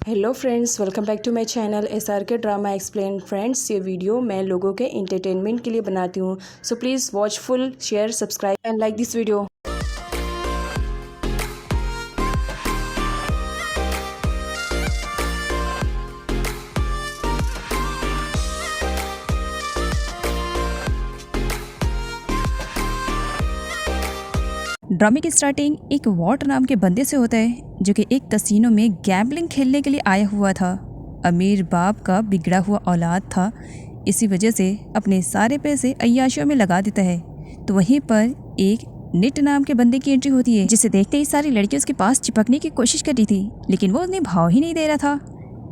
Hello friends, welcome back to my channel SRK drama explain. Friends, ये video मैं लोगों के एंटरटेनमेंट के लिए बनाती हूँ, so please watch full, share, subscribe and like this video. ड्रामे की स्टार्टिंग एक वॉट नाम के बंदे से होता है जो कि एक कसिनो में गैम्बलिंग खेलने के लिए आया हुआ था। अमीर बाप का बिगड़ा हुआ औलाद था, इसी वजह से अपने सारे पैसे अय्याशियों में लगा देता है। तो वहीं पर एक निट नाम के बंदे की एंट्री होती है, जिसे देखते ही सारी लड़कियां उसके पास चिपकने की कोशिश कर रही थी, लेकिन वो उन्हें भाव ही नहीं दे रहा था।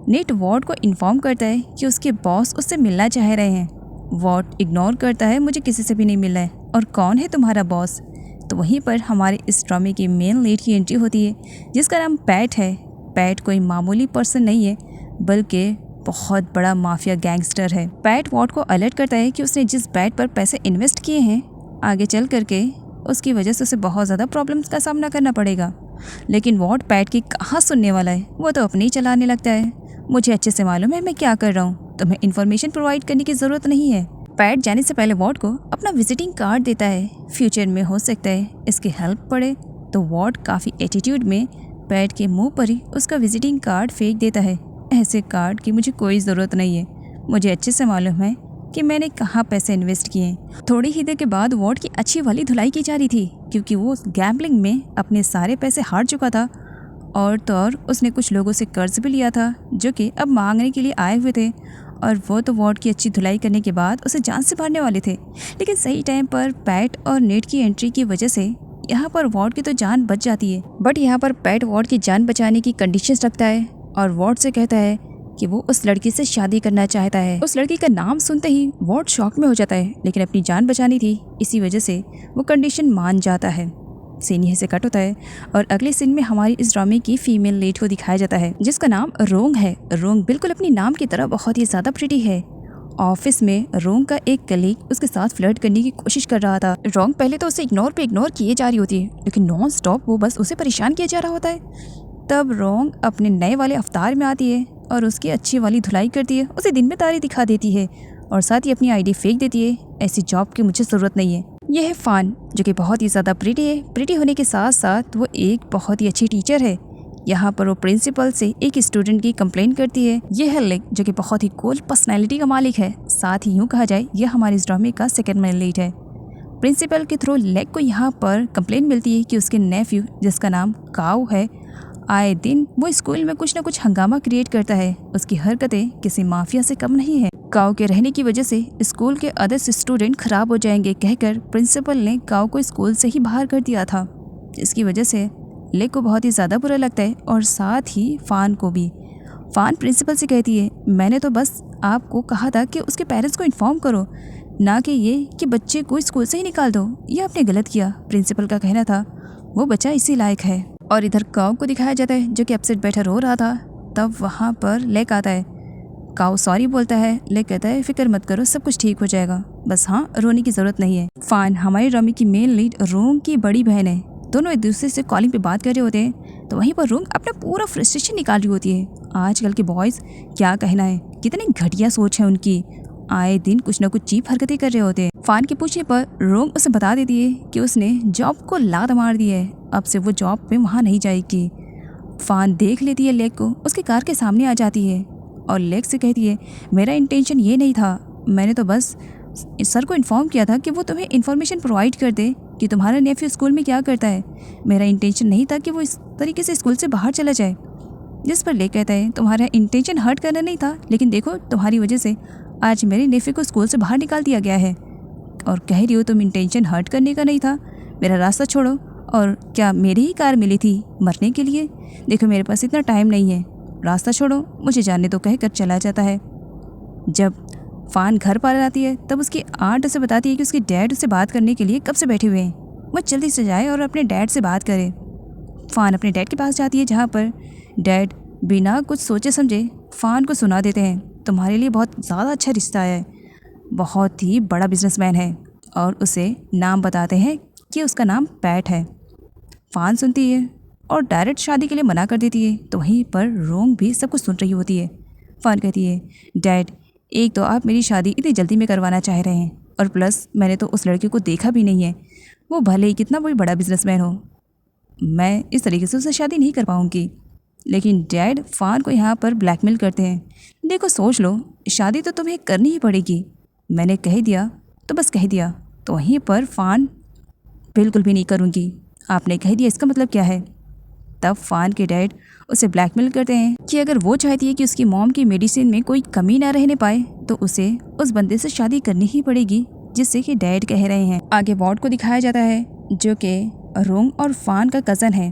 निट वॉट को इन्फॉर्म करता है कि उसके बॉस उससे मिलना चाह रहे हैं। वॉट इग्नोर करता है, मुझे किसी से भी नहीं मिलना है, और कौन है तुम्हारा बॉस। तो वहीं पर हमारे इस ड्रामे की मेन लीड की एंट्री होती है, जिसका नाम पैट है। पैट कोई मामूली पर्सन नहीं है, बल्कि बहुत बड़ा माफिया गैंगस्टर है। पैट वॉट को अलर्ट करता है कि उसने जिस बैट पर पैसे इन्वेस्ट किए हैं, आगे चल करके उसकी वजह से उसे बहुत ज़्यादा प्रॉब्लम्स का सामना करना पड़ेगा। लेकिन वॉट पैट की कहाँ सुनने वाला है, वो तो अपने ही चलाने लगता है। मुझे अच्छे से मालूम है मैं क्या कर रहा हूँ, तुम्हें इन्फॉर्मेशन प्रोवाइड करने की ज़रूरत नहीं है। पैट जाने से पहले वॉट को अपना विजिटिंग कार्ड देता है, फ्यूचर में हो सकता है इसकी हेल्प पड़े। तो वॉट काफ़ी एटीट्यूड में पैट के मुंह पर ही उसका विजिटिंग कार्ड फेंक देता है। ऐसे कार्ड की मुझे कोई ज़रूरत नहीं है, मुझे अच्छे से मालूम है कि मैंने कहाँ पैसे इन्वेस्ट किए हैं। थोड़ी ही देर के बाद वॉट की अच्छी वाली धुलाई की जा रही थी, क्योंकि वो गैम्बलिंग में अपने सारे पैसे हार चुका था, और तो और उसने कुछ लोगों से कर्ज भी लिया था जो कि अब मांगने के लिए आए हुए थे, और वो तो वॉट की अच्छी धुलाई करने के बाद उसे जान से मारने वाले थे। लेकिन सही टाइम पर पैट और नेट की एंट्री की वजह से यहाँ पर वॉट की तो जान बच जाती है। बट यहाँ पर पैट वॉट की जान बचाने की कंडीशंस रखता है और वॉट से कहता है कि वो उस लड़की से शादी करना चाहता है। उस लड़की का नाम सुनते ही वॉट शॉक में हो जाता है, लेकिन अपनी जान बचानी थी, इसी वजह से वो कंडीशन मान जाता है। सीन यहीं से कट होता है और अगले सीन में हमारी इस ड्रामे की फीमेल लीड को दिखाया जाता है, जिसका नाम रोंग है। रोंग बिल्कुल अपनी नाम की तरह बहुत ही ज्यादा प्रिटी है। ऑफिस में रोंग का एक कलीग उसके साथ फ्लर्ट करने की कोशिश कर रहा था। रोंग पहले तो उसे इग्नोर पे इग्नोर किए जा रही होती है, लेकिन नॉन स्टॉप वो बस उसे परेशान किया जा रहा होता है। तब रोंग अपने नए वाले अवतार में आती है और उसकी अच्छी वाली धुलाई करती है, उसे दिन में तारे दिखा देती है और साथ ही अपनी आईडी फेंक देती है। ऐसी जॉब की मुझे ज़रूरत नहीं है। यह है फान, जो कि बहुत ही ज़्यादा प्रिटी है। प्रिटी होने के साथ साथ वो एक बहुत ही अच्छी टीचर है। यहाँ पर वो प्रिंसिपल से एक स्टूडेंट की कंप्लेन करती है। यह है लेक, जो कि बहुत ही कूल पर्सनैलिटी का मालिक है। साथ ही यूँ कहा जाए यह हमारे इस ड्रामे का सेकेंड मेन लीड है। प्रिंसिपल के थ्रू लेक को यहाँ पर कंप्लेन मिलती है कि उसके नेफ्यू, जिसका नाम काऊ है, आए दिन वो स्कूल में कुछ न कुछ हंगामा क्रिएट करता है। उसकी हरकतें किसी माफिया से कम नहीं है। काऊ के रहने की वजह से स्कूल के अदर स्टूडेंट खराब हो जाएंगे कहकर प्रिंसिपल ने काऊ को स्कूल से ही बाहर कर दिया था, जिसकी वजह से लेक को बहुत ही ज़्यादा बुरा लगता है, और साथ ही फान को भी। फान प्रिंसिपल से कहती है, मैंने तो बस आपको कहा था कि उसके पेरेंट्स को इन्फॉर्म करो, ना कि ये कि बच्चे को स्कूल से ही निकाल दो। ये आपने गलत किया। प्रिंसिपल का कहना था वो बच्चा इसी लायक है। और इधर काऊ को दिखाया जाता है जो कि अपसेट बैठा रो रहा था। तब वहाँ पर लेक आता है। काऊ सॉरी बोलता है। लेक कहता है फिक्र मत करो, सब कुछ ठीक हो जाएगा, बस हाँ रोने की जरूरत नहीं है। फान हमारी ड्रामे की मेन लीड रोंग की बड़ी बहन है। दोनों एक दूसरे से कॉलिंग पे बात कर रहे होते हैं, तो वहीं पर रोंग अपना पूरा फ्रस्ट्रेशन निकाल रही होती है। आजकल के बॉयज़ क्या कहना है, कितनी घटिया सोच है उनकी, आए दिन कुछ न कुछ चीप हरकतें कर रहे होते हैं। फान के पूछने पर रोंग उसे बता देती है कि उसने जॉब को लात मार दी है, अब से वो जॉब पे वहाँ नहीं जाएगी। फान देख लेती है लेक को, उसकी कार के सामने आ जाती है और लेक से कहती है मेरा इंटेंशन ये नहीं था, मैंने तो बस सर को इन्फॉर्म किया था कि वो तुम्हें इन्फॉर्मेशन प्रोवाइड कर दे कि तुम्हारा नेफ्यू स्कूल में क्या करता है। मेरा इंटेंशन नहीं था कि वो इस तरीके से स्कूल से बाहर चला जाए। जिस पर लेक कहता है तुम्हारा इंटेंशन हर्ट करना नहीं था, लेकिन देखो तुम्हारी वजह से आज मेरे नेफ्यू को स्कूल से बाहर निकाल दिया गया है, और कह रही हो तुम इंटेंशन हर्ट करने का नहीं था, मेरा रास्ता छोड़ो। और क्या मेरी ही कार मिली थी मरने के लिए? देखो मेरे पास इतना टाइम नहीं है, रास्ता छोड़ो, मुझे जाने दो कहकर चला जाता है। जब फान घर पर आती है तब उसकी आंट उसे बताती है कि उसके डैड उसे बात करने के लिए कब से बैठे हुए हैं, वो जल्दी से जाए और अपने डैड से बात करे। फान अपने डैड के पास जाती है, जहाँ पर डैड बिना कुछ सोचे समझे फान को सुना देते हैं तुम्हारे लिए बहुत ज़्यादा अच्छा रिश्ता है, बहुत ही बड़ा बिजनेसमैन है, और उसे नाम बताते हैं कि उसका नाम पैट है। फान सुनती है और डायरेक्ट शादी के लिए मना कर देती है। तो वहीं पर रोंग भी सब कुछ सुन रही होती है। फ़ान कहती है, डैड, एक तो आप मेरी शादी इतनी जल्दी में करवाना चाह रहे हैं, और प्लस मैंने तो उस लड़के को देखा भी नहीं है। वो भले ही कितना कोई बड़ा बिजनेसमैन हो, मैं इस तरीके से उससे शादी नहीं कर पाऊँगी। लेकिन डैड फ़ान को यहाँ पर ब्लैकमेल करते हैं। देखो सोच लो, शादी तो तुम्हें करनी ही पड़ेगी। मैंने कह दिया तो बस कह दिया। तो वहीं पर फ़ान, बिल्कुल भी नहीं करूँगी, आपने कह दिया इसका मतलब क्या है। तब फ़ान के डैड उसे ब्लैकमेल करते हैं कि अगर वो चाहती है कि उसकी मॉम की मेडिसिन में कोई कमी ना रहने पाए तो उसे उस बंदे से शादी करनी ही पड़ेगी, जिससे कि डैड कह रहे हैं। आगे वॉर्ड को दिखाया जाता है जो कि रोंग और फ़ान का कज़न है,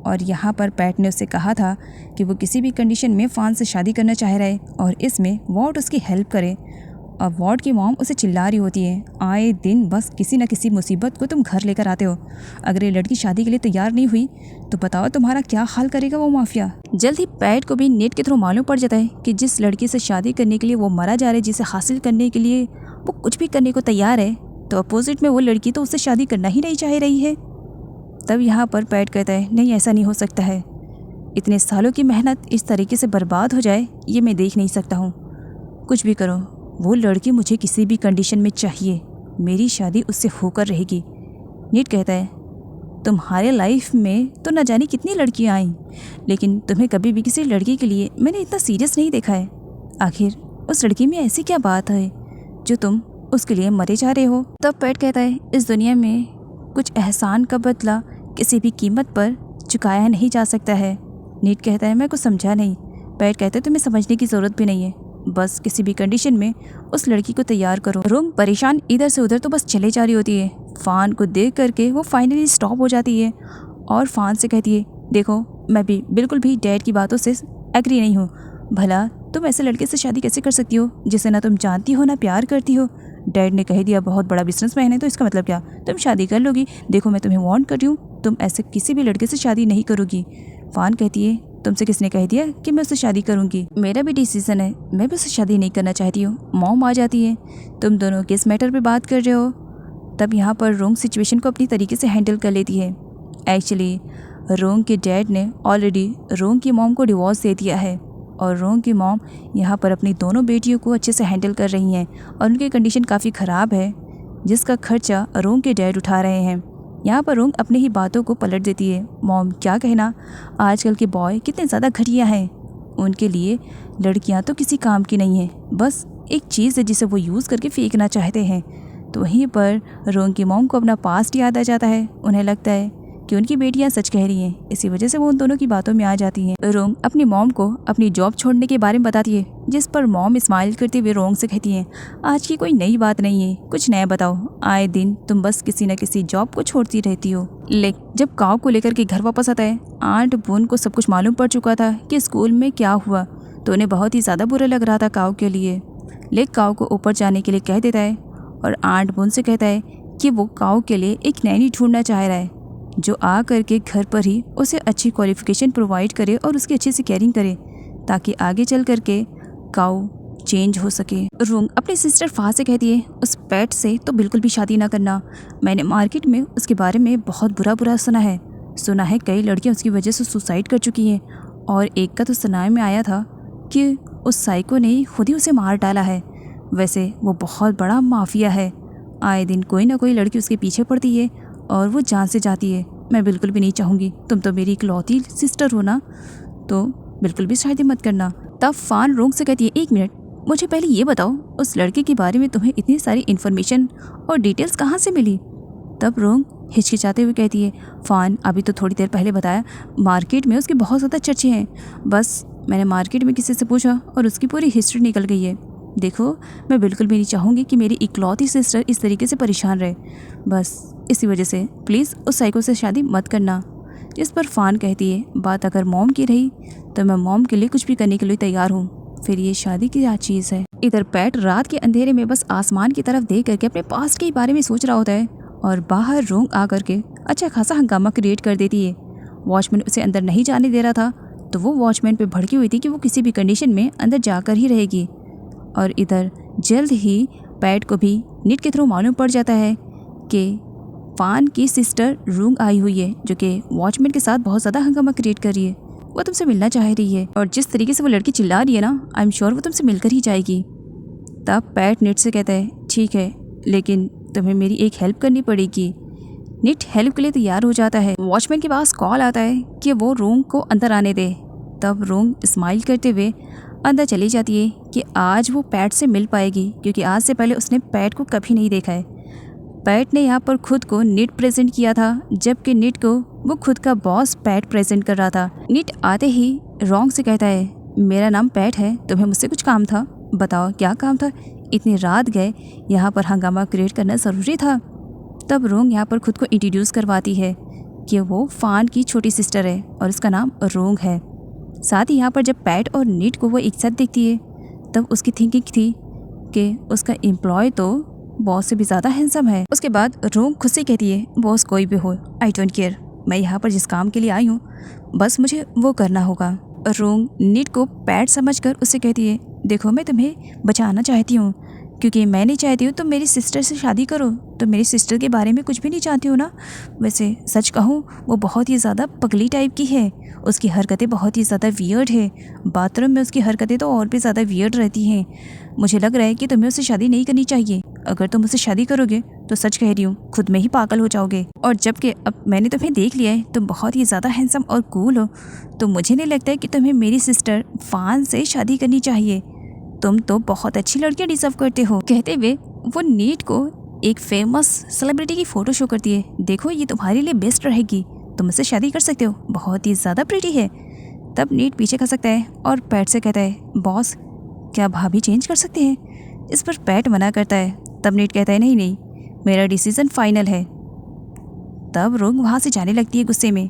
और यहाँ पर पैट ने उससे कहा था कि वो किसी भी कंडीशन में फ़ान से शादी करना चाह रहा है और इसमें वॉर्ड उसकी हेल्प करे। अब वॉर्ड की मॉम उसे चिल्ला रही होती है, आए दिन बस किसी न किसी मुसीबत को तुम घर लेकर आते हो। अगर ये लड़की शादी के लिए तैयार नहीं हुई तो बताओ तुम्हारा क्या हाल करेगा वो माफिया। जल्द ही पैट को भी नेट के थ्रू मालूम पड़ जाता है कि जिस लड़की से शादी करने के लिए वो मरा जा रहा है, जिसे हासिल करने के लिए वो कुछ भी करने को तैयार है, तो अपोजिट में वो लड़की तो उससे शादी करना ही नहीं चाह रही है। तब यहाँ पर पैट कहता है, नहीं ऐसा नहीं हो सकता है, इतने सालों की मेहनत इस तरीके से बर्बाद हो जाए ये मैं देख नहीं सकता हूँ। कुछ भी करो, वो लड़की मुझे किसी भी कंडीशन में चाहिए, मेरी शादी उससे होकर रहेगी। नीट कहता है, तुम्हारे लाइफ में तो न जाने कितनी लड़कियाँ आईं, लेकिन तुम्हें कभी भी किसी लड़की के लिए मैंने इतना सीरियस नहीं देखा है। आखिर उस लड़की में ऐसी क्या बात है जो तुम उसके लिए मरे जा रहे हो। तब पैट कहता है, इस दुनिया में कुछ एहसान का बदला किसी भी कीमत पर चुकाया नहीं जा सकता है। नीट कहता है, मैं कुछ समझा नहीं। पैट कहता है, तुम्हें समझने की ज़रूरत भी नहीं है, बस किसी भी कंडीशन में उस लड़की को तैयार करो। रोंग परेशान इधर से उधर तो बस चले जा रही होती है। फ़ान को देख करके वो फाइनली स्टॉप हो जाती है और फ़ान से कहती है, देखो मैं भी बिल्कुल भी डैड की बातों से एग्री नहीं हूँ। भला तुम ऐसे लड़के से शादी कैसे कर सकती हो जिसे ना तुम जानती हो ना प्यार करती हो। डैड ने कह दिया बहुत बड़ा बिजनेसमैन है, तो इसका मतलब क्या, तुम शादी कर लोगी। देखो मैं तुम्हें वार्न कर रही हूँ, तुम ऐसे किसी भी लड़के से शादी नहीं करोगी। फ़ान कहती है, तुमसे किसने कह दिया कि मैं उससे शादी करूंगी, मेरा भी डिसीजन है, मैं भी उससे शादी नहीं करना चाहती हूँ। मॉम आ जाती है, तुम दोनों किस मैटर पे बात कर रहे हो। तब यहाँ पर रोंग सिचुएशन को अपनी तरीके से हैंडल कर लेती है। एक्चुअली रोंग के डैड ने ऑलरेडी रोंग की मॉम को डिवोर्स दे दिया है और रोंग की मॉम यहाँ पर अपनी दोनों बेटियों को अच्छे से हैंडल कर रही हैं और उनकी कंडीशन काफ़ी ख़राब है, जिसका खर्चा रोंग के डैड उठा रहे हैं। यहाँ पर रोंग अपनी ही बातों को पलट देती है, मॉम क्या कहना, आजकल के बॉय कितने ज़्यादा घटिया हैं, उनके लिए लड़कियाँ तो किसी काम की नहीं है, बस एक चीज़ है जिसे वो यूज़ करके फेंकना चाहते हैं। तो वहीं पर रोंग की मॉम को अपना पास्ट याद आ जाता है। उन्हें लगता है कि उनकी बेटियां सच कह रही हैं, इसी वजह से वो उन दोनों की बातों में आ जाती हैं। रोंग अपनी मॉम को अपनी जॉब छोड़ने के बारे में बताती है, जिस पर मॉम स्माइल करते हुए रोंग से कहती हैं, आज की कोई नई बात नहीं है, कुछ नया बताओ, आए दिन तुम बस किसी न किसी जॉब को छोड़ती रहती हो। लेकिन जब काव को लेकर के घर वापस आता है, आंट बुन को सब कुछ मालूम पड़ चुका था कि स्कूल में क्या हुआ, तो उन्हें बहुत ही ज़्यादा बुरा लग रहा था काव के लिए। लेक काव को ऊपर जाने के लिए कह देता है और आंट बुन से कहता है कि वो काव के लिए एक नैनी ढूंढना चाह रहा है जो आ करके घर पर ही उसे अच्छी क्वालिफिकेशन प्रोवाइड करे और उसकी अच्छे से केयरिंग करे, ताकि आगे चल करके काव चेंज हो सके। रोंग अपनी सिस्टर फा से कहती है, उस पैट से तो बिल्कुल भी शादी ना करना, मैंने मार्केट में उसके बारे में बहुत बुरा सुना है कई लड़कियां उसकी वजह से सुसाइड कर चुकी हैं, और एक का तो सुनाई में आया था कि उस साइको ने खुद ही उसे मार डाला है। वैसे वो बहुत बड़ा माफिया है, आए दिन कोई ना कोई लड़की उसके पीछे पड़ती है और वो जान से जाती है। मैं बिल्कुल भी नहीं चाहूँगी, तुम तो मेरी इकलौती सिस्टर हो ना, तो बिल्कुल भी शादी मत करना। तब फ़ान रोंग से कहती है, एक मिनट, मुझे पहले ये बताओ उस लड़के के बारे में तुम्हें इतनी सारी इन्फॉर्मेशन और डिटेल्स कहाँ से मिली। तब रोंग हिचकिचाते हुए कहती है, फ़ान अभी तो थोड़ी देर पहले बताया, मार्केट में उसके बहुत ज़्यादा चर्चे हैं, बस मैंने मार्केट में किसी से पूछा और उसकी पूरी हिस्ट्री निकल गई है। देखो मैं बिल्कुल भी नहीं चाहूँगी कि मेरी इकलौती सिस्टर इस तरीके से परेशान रहे, बस इसी वजह से प्लीज़ उस साइको से शादी मत करना। जिस पर फ़ान कहती है, बात अगर मॉम की रही तो मैं मॉम के लिए कुछ भी करने के लिए तैयार हूँ, फिर ये शादी की क्या चीज़ है। इधर पैट रात के अंधेरे में बस आसमान की तरफ देख करके अपने पास्ट के बारे में सोच रहा होता है और बाहर रोंग आ करके अच्छा खासा हंगामा क्रिएट कर देती है। वॉचमैन उसे अंदर नहीं जाने दे रहा था, तो वो वॉचमैन पे भड़की हुई थी कि वो किसी भी कंडीशन में अंदर जाकर ही रहेगी। और इधर जल्द ही पैट को भी नीट के थ्रू मालूम पड़ जाता है कि फान की सिस्टर रूंग आई हुई है, जो कि वॉचमैन के साथ बहुत ज़्यादा हंगामा क्रिएट कर रही है। वो तुमसे मिलना चाह रही है और जिस तरीके से वो लड़की चिल्ला रही है ना, आई एम श्योर वो तुमसे मिलकर ही जाएगी। तब पैट नीट से कहता है, ठीक है, लेकिन तुम्हें मेरी एक हेल्प करनी पड़ेगी। नीट हेल्प के लिए तैयार हो जाता है। वॉचमैन के पास कॉल आता है कि वो रूंग को अंदर आने दे। तब रूंग स्माइल करते हुए अंदर चली जाती है कि आज वो पैट से मिल पाएगी, क्योंकि आज से पहले उसने पैट को कभी नहीं देखा है। पैट ने यहाँ पर खुद को नीट प्रेजेंट किया था, जबकि नीट को वो खुद का बॉस पैट प्रेजेंट कर रहा था। नीट आते ही रोंग से कहता है, मेरा नाम पैट है, तुम्हें मुझसे कुछ काम था, बताओ क्या काम था? इतनी रात गए, यहाँ पर हंगामा क्रिएट करना ज़रूरी था। तब रोंग यहाँ पर खुद को इंट्रोड्यूस करवाती है कि वो फान की छोटी सिस्टर है और उसका नाम रोंग है। साथ ही यहाँ पर जब पैट और नीट को वो एक साथ देखती है, तब उसकी थिंकिंग थी कि उसका एम्प्लॉय तो बॉस से भी ज़्यादा हैंडसम है। उसके बाद रोंग खुद से कहती है, बॉस कोई भी हो, आई डोंट केयर, मैं यहाँ पर जिस काम के लिए आई हूँ बस मुझे वो करना होगा। रोंग नीट को पैट समझकर उससे कहती है, देखो मैं तुम्हें बचाना चाहती हूँ, क्योंकि मैं नहीं चाहती हूँ तुम मेरी सिस्टर से शादी करो। तो मेरी सिस्टर के बारे में कुछ भी नहीं चाहती हो ना? वैसे सच कहूँ वो बहुत ही ज़्यादा पगली टाइप की है, उसकी हरकतें बहुत ही ज़्यादा वियर्ड है। बाथरूम में उसकी हरकतें तो और भी ज़्यादा वियर्ड रहती हैं। मुझे लग रहा है कि तुम्हें उससे शादी नहीं करनी चाहिए। अगर तुम उससे शादी करोगे तो सच कह रही हूँ खुद में ही पागल हो जाओगे। और जबकि अब मैंने तुम्हें देख लिया है, तुम बहुत ही ज़्यादा हैंडसम और कूल हो, तो मुझे नहीं लगता है कि तुम्हें मेरी सिस्टर फान से शादी करनी चाहिए। तुम तो बहुत अच्छी लड़कियाँ डिजर्व करते हो। कहते हुए वो नीट को एक फेमस सेलिब्रिटी की फ़ोटो शो करती है, देखो ये तुम्हारे लिए बेस्ट रहेगी, तुम उससे शादी कर सकते हो, बहुत ही ज़्यादा प्रीटी है। तब नीट पीछे खसकता है और पैट से कहता है, बॉस क्या भाभी चेंज कर सकते हैं? इस पर पैट मना करता है। तब नीट कहता है, नहीं नहीं, मेरा डिसीज़न फाइनल है। तब रोंग वहाँ से जाने लगती है गुस्से में।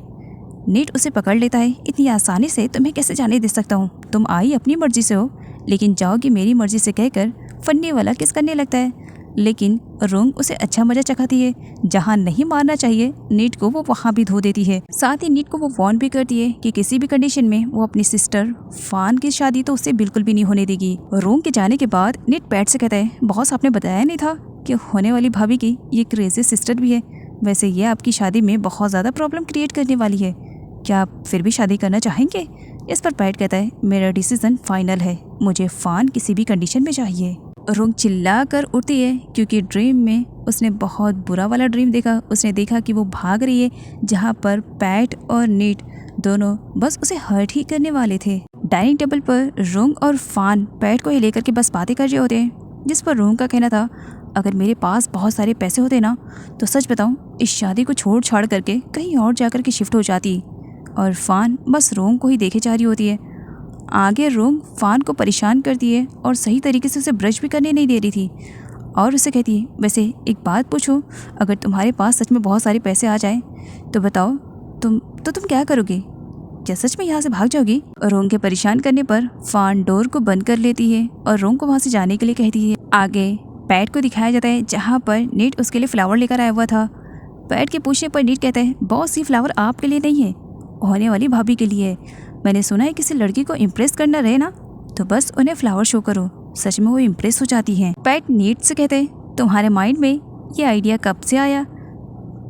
नीट उसे पकड़ लेता है, इतनी आसानी से तुम्हें कैसे जाने दे सकता हूँ? तुम आई अपनी मर्जी से हो, लेकिन जाओगी मेरी मर्जी से कहकर फन्नी वाला किस करने लगता है। लेकिन रोंग उसे अच्छा मजा चखाती है, जहाँ नहीं मारना चाहिए नीट को वो वहाँ भी धो देती है। साथ ही नीट को वो वार्न भी करती है कि किसी भी कंडीशन में वो अपनी सिस्टर फान की शादी तो उससे बिल्कुल भी नहीं होने देगी। रोंग के जाने के बाद नीट पैट से कहता है, बॉस आपने बताया नहीं था कि होने वाली भाभी की ये क्रेजी सिस्टर भी है। वैसे ये आपकी शादी में बहुत ज़्यादा प्रॉब्लम क्रिएट करने वाली है, क्या आप फिर भी शादी करना चाहेंगे? इस पर पैट कहता है, मेरा डिसीजन फाइनल है, मुझे फान किसी भी कंडीशन में चाहिए। रोंग चिल्ला कर उठती है, क्योंकि ड्रीम में उसने बहुत बुरा वाला ड्रीम देखा। उसने देखा कि वो भाग रही है, जहाँ पर पैट और नीट दोनों बस उसे हर्ट ही करने वाले थे। डाइनिंग टेबल पर रोंग और फान पैट को ही लेकर के बस बातें कर रहे होते हैं, जिस पर रोंग का कहना था, अगर मेरे पास बहुत सारे पैसे होते ना तो सच बताऊं इस शादी को छोड़ छाड़ करके कहीं और जाकर के शिफ्ट हो जाती। और फान बस रोंग को ही देखे जा रही होती है। आगे रोंग फान को परेशान करती है और सही तरीके से उसे ब्रश भी करने नहीं दे रही थी, और उसे कहती है, वैसे एक बात पूछूं, अगर तुम्हारे पास सच में बहुत सारे पैसे आ जाए तो बताओ तुम क्या करोगे? क्या सच में यहाँ से भाग जाओगी? रोंग के परेशान करने पर फान डोर को बंद कर लेती है और रोंग को वहाँ से जाने के लिए कहती है। आगे पैट को दिखाया जाता है, जहाँ पर नीट उसके लिए फ्लावर लेकर आया हुआ था। पैट के पूछने पर नीट कहता है, बॉस ये फ्लावर आपके लिए नहीं है, होने वाली भाभी के लिए है। मैंने सुना है किसी लड़की को इम्प्रेस करना रहे ना तो बस उन्हें फ्लावर शो करो, सच में वो इम्प्रेस हो जाती हैं। पैट नीट से कहते हैं, तुम्हारे माइंड में ये आइडिया कब से आया?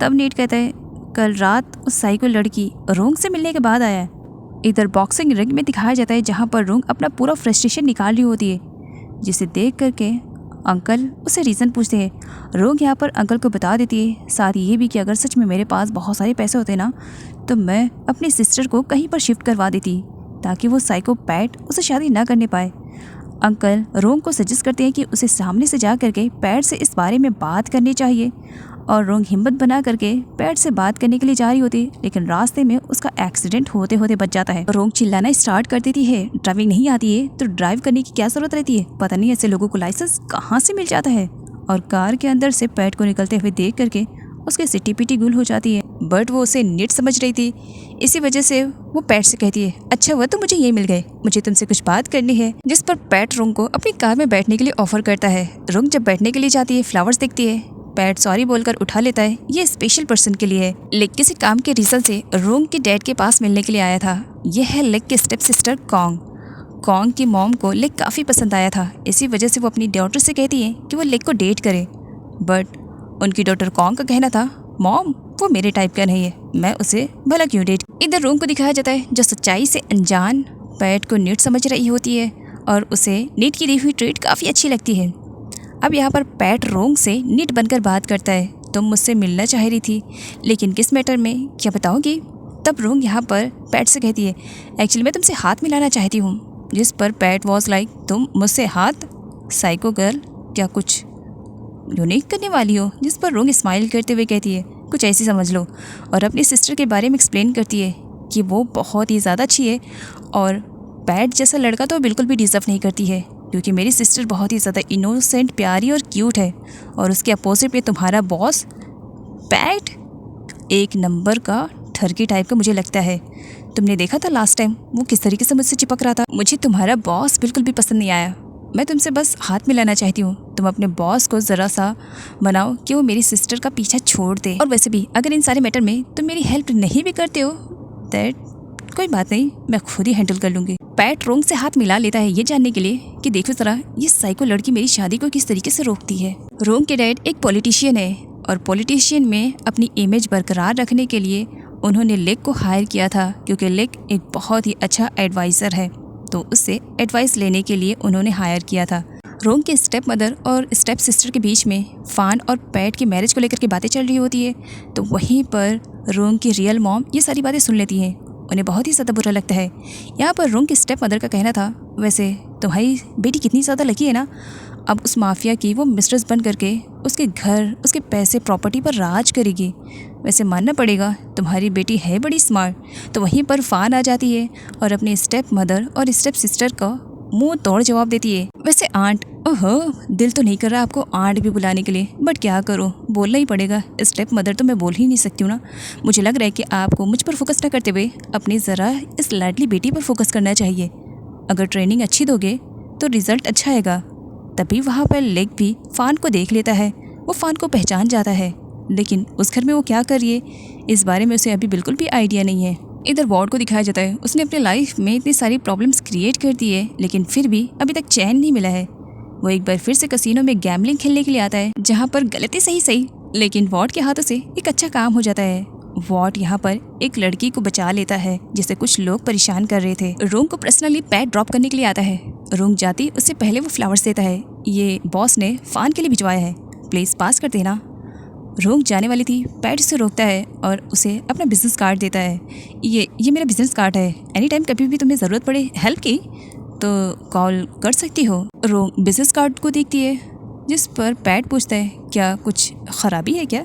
तब नीट कहता है, कल रात उस साइको लड़की रोंग से मिलने के बाद आया। इधर बॉक्सिंग रिंग में दिखाया जाता है, जहाँ पर रोंग अपना पूरा फ्रस्ट्रेशन निकाल रही होती है, जिसे देख करके अंकल उससे रीज़न पूछते हैं। रोंग यहाँ पर अंकल को बता देती है, साथ ही ये भी कि अगर सच में मेरे पास बहुत सारे पैसे होते ना तो मैं अपनी सिस्टर को कहीं पर शिफ्ट करवा देती, ताकि वो साइको पैट उसे शादी ना करने पाए। अंकल रोंग को सजेस्ट करते हैं कि उसे सामने से जा करके पैट से इस बारे में बात करनी चाहिए, और रोंग हिम्मत बना करके पैट से बात करने के लिए जा रही होती है, लेकिन रास्ते में उसका एक्सीडेंट होते होते बच जाता है। रोंग चिल्लाना स्टार्ट कर देती है, ड्राइविंग नहीं आती है तो ड्राइव करने की क्या जरूरत रहती है, पता नहीं ऐसे लोगों को लाइसेंस कहाँ से मिल जाता है। और कार के अंदर से पैट को निकलते हुए देख करके उसके सिटी पिटी गुल हो जाती है, बट वो उसे नीट समझ रही थी, इसी वजह से वो पैट से कहती है, अच्छा हुआ तो मुझे ये मिल गए, मुझे तुमसे कुछ बात करनी है। जिस पर पैट रोंग को अपनी कार में बैठने के लिए ऑफर करता है। रोंग जब बैठने के लिए जाती है, फ्लावर्स देखती है, पैट सॉरी बोलकर उठा लेता है, ये स्पेशल पर्सन के लिए है, लेकिन किसी काम के रीजन से रोंग के डैड के पास मिलने के लिए आया था। यह है लेक की स्टेप सिस्टर कॉन्ग। कॉन्ग की मॉम को लेक काफ़ी पसंद आया था, इसी वजह से वो अपनी डॉटर से कहती है कि वो लेक को डेट करे, बट उनकी डॉटर कॉन्ग का कहना था मॉम वो मेरे टाइप का नहीं है, मैं उसे भला क्यों डेट। इधर रोंग को दिखाया जाता है जो सच्चाई से अनजान पैट को नीट समझ रही होती है और उसे नीट की दी हुई ट्रीट काफ़ी अच्छी लगती है। अब यहाँ पर पैट रोंग से नीट बनकर बात करता है, तुम मुझसे मिलना चाह रही थी लेकिन किस मैटर में, क्या बताओगी। तब रोंग यहाँ पर पैट से कहती है एक्चुअली मैं तुमसे हाथ मिलाना चाहती हूँ। जिस पर पैट वॉज लाइक तुम मुझसे हाथ, साइको गर्ल क्या कुछ यूनिक करने वाली हो। जिस पर रोंग स्माइल करते हुए कहती है कुछ ऐसी समझ लो, और अपनी सिस्टर के बारे में एक्सप्लेन करती है कि वो बहुत ही ज़्यादा अच्छी है और पैट जैसा लड़का तो बिल्कुल भी डिज़र्व नहीं करती है, क्योंकि मेरी सिस्टर बहुत ही ज़्यादा इनोसेंट, प्यारी और क्यूट है, और उसके अपोजिट में तुम्हारा बॉस पैट एक नंबर का ठरकी टाइप का मुझे लगता है। तुमने देखा था लास्ट टाइम वो किस तरीके से मुझसे चिपक रहा था। मुझे तुम्हारा बॉस बिल्कुल भी पसंद नहीं आया। मैं तुमसे बस हाथ मिलाना चाहती हूँ। तुम अपने बॉस को ज़रा सा मनाओ कि वो मेरी सिस्टर का पीछा छोड़ दे। और वैसे भी अगर इन सारे मैटर में तुम मेरी हेल्प नहीं भी करते हो दैट कोई बात नहीं, मैं खुद ही हैंडल कर लूँगी। पैट रोंग से हाथ मिला लेता है ये जानने के लिए कि देखो ज़रा ये साइको लड़की मेरी शादी को किस तरीके से रोकती है। रोंग के डैड एक पॉलिटिशियन है और पॉलिटिशियन में अपनी इमेज बरकरार रखने के लिए उन्होंने लेक को हायर किया था, क्योंकि लेक एक बहुत ही अच्छा एडवाइज़र है, तो उससे एडवाइस लेने के लिए उन्होंने हायर किया था। रोंग के स्टेप मदर और स्टेप सिस्टर के बीच में फान और पैट की मैरिज को लेकर के बातें चल रही होती है, तो वहीं पर रोंग की रियल मॉम ये सारी बातें सुन लेती हैं। उन्हें बहुत ही ज़्यादा बुरा लगता है। यहाँ पर रोंग के स्टेप मदर का कहना था वैसे तुम्हारी बेटी कितनी ज़्यादा लकी है ना, अब उस माफिया की वो मिस्ट्रेस बन करके उसके घर, उसके पैसे, प्रॉपर्टी पर राज करेगी। वैसे मानना पड़ेगा तुम्हारी बेटी है बड़ी स्मार्ट। तो वहीं पर फान आ जाती है और अपनी स्टेप मदर और स्टेप सिस्टर का मुंह तोड़ जवाब देती है। वैसे आंट, ओहो दिल तो नहीं कर रहा आपको आंट भी बुलाने के लिए, बट क्या करूँ बोलना ही पड़ेगा। स्टेप मदर तो मैं बोल ही नहीं सकती हूँ ना। मुझे लग रहा है कि आपको मुझ पर फोकस ना करते हुए अपनी ज़रा इस लाडली बेटी पर फोकस करना चाहिए। अगर ट्रेनिंग अच्छी दोगे तो रिजल्ट अच्छा आएगा। तभी वहाँ पर लेक भी फान को देख लेता है। वो फान को पहचान जाता है, लेकिन उस घर में वो क्या कर रही है इस बारे में उसे अभी बिल्कुल भी आइडिया नहीं है। इधर वॉर्ड को दिखाया जाता है, उसने अपनी लाइफ में इतनी सारी प्रॉब्लम्स क्रिएट कर दी है, लेकिन फिर भी अभी तक चैन नहीं मिला है। वो एक बार फिर से कसिनो में गैम्बलिंग खेलने के लिए आता है, जहाँ पर गलती सही, लेकिन वॉर्ड के हाथों से एक अच्छा काम हो जाता है। वॉर्ड यहाँ पर एक लड़की को बचा लेता है जिसे कुछ लोग परेशान कर रहे थे। रोंग को पर्सनली पैट ड्रॉप करने के लिए आता है। रोंग जाती उससे पहले वो फ्लावर्स देता है, ये बॉस ने फान के लिए भिजवाया है, प्लीज़ पास कर देना। रोंग जाने वाली थी, पैट उसे रोकता है और उसे अपना बिजनेस कार्ड देता है। ये मेरा बिजनेस कार्ड है, एनी टाइम कभी भी तुम्हें ज़रूरत पड़े हेल्प की तो कॉल कर सकती हो। रोंग बिजनेस कार्ड को देखती है, जिस पर पैट पूछता है क्या कुछ ख़राबी है क्या।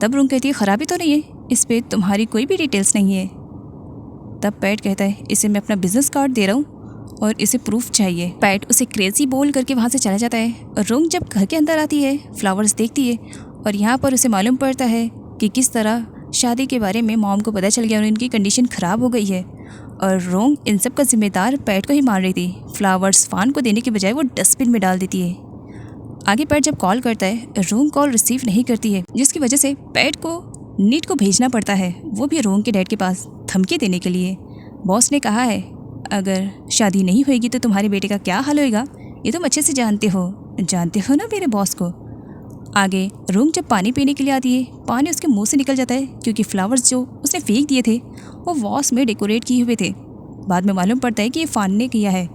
तब रोंग कहती है ख़राबी तो नहीं है, इस पर तुम्हारी कोई भी डिटेल्स नहीं है। तब पैट कहता है इसे मैं अपना बिजनेस कार्ड दे रहा हूँ और इसे प्रूफ चाहिए। पैट उसे क्रेजी बोल करके वहाँ से चला जाता है। रोंग जब घर के अंदर आती है, फ्लावर्स देखती है और यहाँ पर उसे मालूम पड़ता है कि किस तरह शादी के बारे में मॉम को पता चल गया और इनकी कंडीशन ख़राब हो गई है, और रोंग इन सब का जिम्मेदार पैट को ही मान रही थी। फ्लावर्स फान को देने के बजाय वो डस्टबिन में डाल देती है। आगे पैट जब कॉल करता है, रोंग कॉल रिसीव नहीं करती है, जिसकी वजह से पैट को नीट को भेजना पड़ता है, वो भी रोंग के डैड के पास धमकी देने के लिए। बॉस ने कहा है अगर शादी नहीं होएगी तो तुम्हारे बेटे का क्या हाल होएगा, ये तुम अच्छे से जानते हो ना मेरे बॉस को। आगे रोंग जब पानी पीने के लिए आती है, पानी उसके मुंह से निकल जाता है क्योंकि फ्लावर्स जो उसने फेंक दिए थे वो वॉस में डेकोरेट किए हुए थे। बाद में मालूम पड़ता है कि ये फान ने किया है।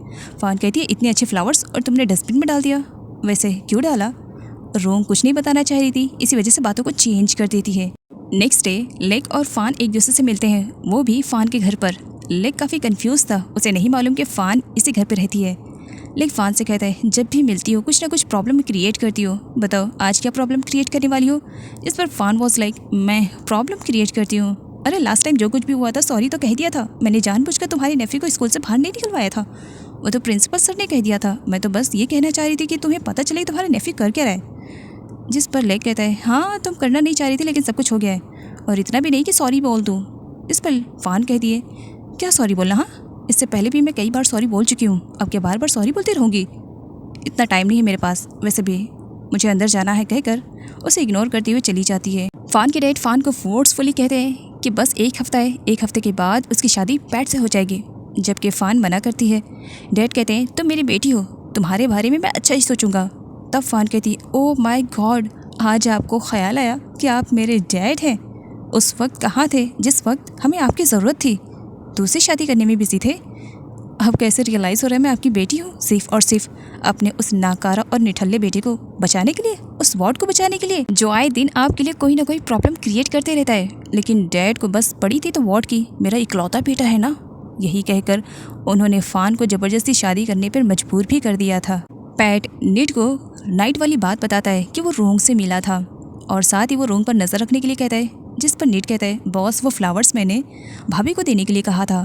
फान कहती है इतने अच्छे फ्लावर्स और तुमने डस्टबिन में डाल दिया, वैसे क्यों डाला। रोंग कुछ नहीं बताना चाह रही थी, इसी वजह से बातों को चेंज कर देती है। नेक्स्ट डे लेक और फान एक दूसरे से मिलते हैं, वो भी फान के घर पर। लेक काफ़ी कंफ्यूज था, उसे नहीं मालूम कि फ़ान इसी घर पर रहती है। लेक फ़ान से कहता है जब भी मिलती हो कुछ ना कुछ प्रॉब्लम क्रिएट करती हो, बताओ आज क्या प्रॉब्लम क्रिएट करने वाली हो। इस पर फ़ान वॉज लाइक मैं प्रॉब्लम क्रिएट करती हूँ, अरे लास्ट टाइम जो कुछ भी हुआ था सॉरी तो कह दिया था, मैंने जानबूझकर तुम्हारे नेफ्यू को स्कूल से बाहर नहीं निकलवाया था, वो तो प्रिंसिपल सर ने कह दिया था, मैं तो बस ये कहना चाह रही थी कि तुम्हें पता चले तुम्हारा नेफ्यू कर क्या रहा है। जिस पर लेक कहता है हाँ तुम करना नहीं चाह रही थी लेकिन सब कुछ हो गया है, और इतना भी नहीं कि सॉरी बोल दूँ। इस पर फ़ान कहती है क्या सॉरी बोलना, हाँ इससे पहले भी मैं कई बार सॉरी बोल चुकी हूँ, अब क्या बार बार सॉरी बोलती रहूँगी, इतना टाइम नहीं है मेरे पास, वैसे भी मुझे अंदर जाना है कहकर उसे इग्नोर करते हुए चली जाती है। फ़ान के डैड फ़ान को फोर्सफुली कहते हैं कि बस एक हफ़्ता है, एक हफ़्ते के बाद उसकी शादी पैट से हो जाएगी, जबकि फ़ान मना करती है। डैड कहते हैं तुम मेरी बेटी हो, तुम्हारे बारे में मैं अच्छा ही सोचूंगा। तब फ़ान कहती है ओह माय गॉड आज आपको ख्याल आया कि आप मेरे डैड हैं। उस वक्त कहाँ थे जिस वक्त हमें आपकी ज़रूरत थी? दूसरी शादी करने में बिजी थे। अब कैसे रियलाइज़ हो रहा है मैं आपकी बेटी हूँ, सिर्फ और सिर्फ अपने उस नाकारा और निठल्ले बेटे को बचाने के लिए, उस वार्ड को बचाने के लिए, जो आए दिन आपके लिए कोई ना कोई प्रॉब्लम क्रिएट करते रहता है। लेकिन डैड को बस पड़ी थी तो वार्ड की, मेरा इकलौता बेटा है ना। यही कहकर उन्होंने फ़ान को ज़बरदस्ती शादी करने पर मजबूर भी कर दिया था। पैट नीट को नाइट वाली बात बताता है कि वो रोंग से मिला था और साथ ही वो रोंग पर नज़र रखने के लिए कहता है, जिस पर नीट कहता है, बॉस वो फ्लावर्स मैंने भाभी को देने के लिए कहा था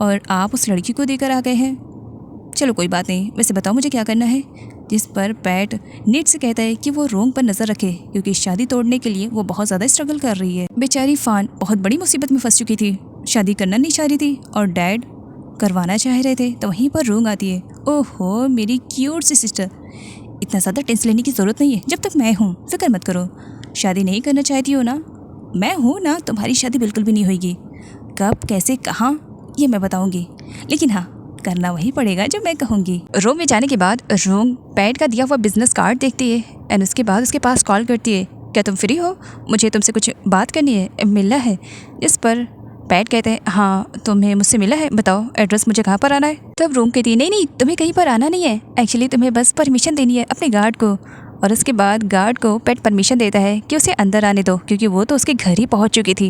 और आप उस लड़की को देकर आ गए हैं। चलो कोई बात नहीं, वैसे बताओ मुझे क्या करना है। जिस पर पैट नीट से कहता है कि वो रोंग पर नज़र रखे क्योंकि शादी तोड़ने के लिए वो बहुत ज़्यादा स्ट्रगल कर रही है। बेचारी फ़ान बहुत बड़ी मुसीबत में फंस चुकी थी, शादी करना नहीं चाह रही थी और डैड करवाना चाह रहे थे। तो वहीं पर रोंग आती है, ओहो मेरी क्यूट सी सिस्टर, इतना ज़्यादा टेंशन लेने की ज़रूरत नहीं है, जब तक मैं हूँ फिक्र मत करो। शादी नहीं करना चाहती हो ना, मैं हूँ ना, तुम्हारी शादी बिल्कुल भी नहीं होगी। कब कैसे कहाँ ये मैं बताऊँगी, लेकिन हाँ करना वही पड़ेगा जो मैं कहूँगी। रूम में जाने के बाद रोंग पैट का दिया हुआ बिजनेस कार्ड देखती है एंड उसके बाद उसके पास कॉल करती है, क्या तुम फ्री हो, मुझे तुमसे कुछ बात करनी है, मिलना है। इस पर पैट कहते हैं, हाँ तुम्हें मुझसे मिला है, बताओ एड्रेस, मुझे कहाँ पर आना है। तब रूम कहती है, नहीं तुम्हें कहीं पर आना नहीं है, एक्चुअली तुम्हें बस परमिशन देनी है अपने गार्ड को। और उसके बाद गार्ड को पैट परमिशन देता है कि उसे अंदर आने दो क्योंकि वो तो उसके घर ही पहुँच चुकी थी।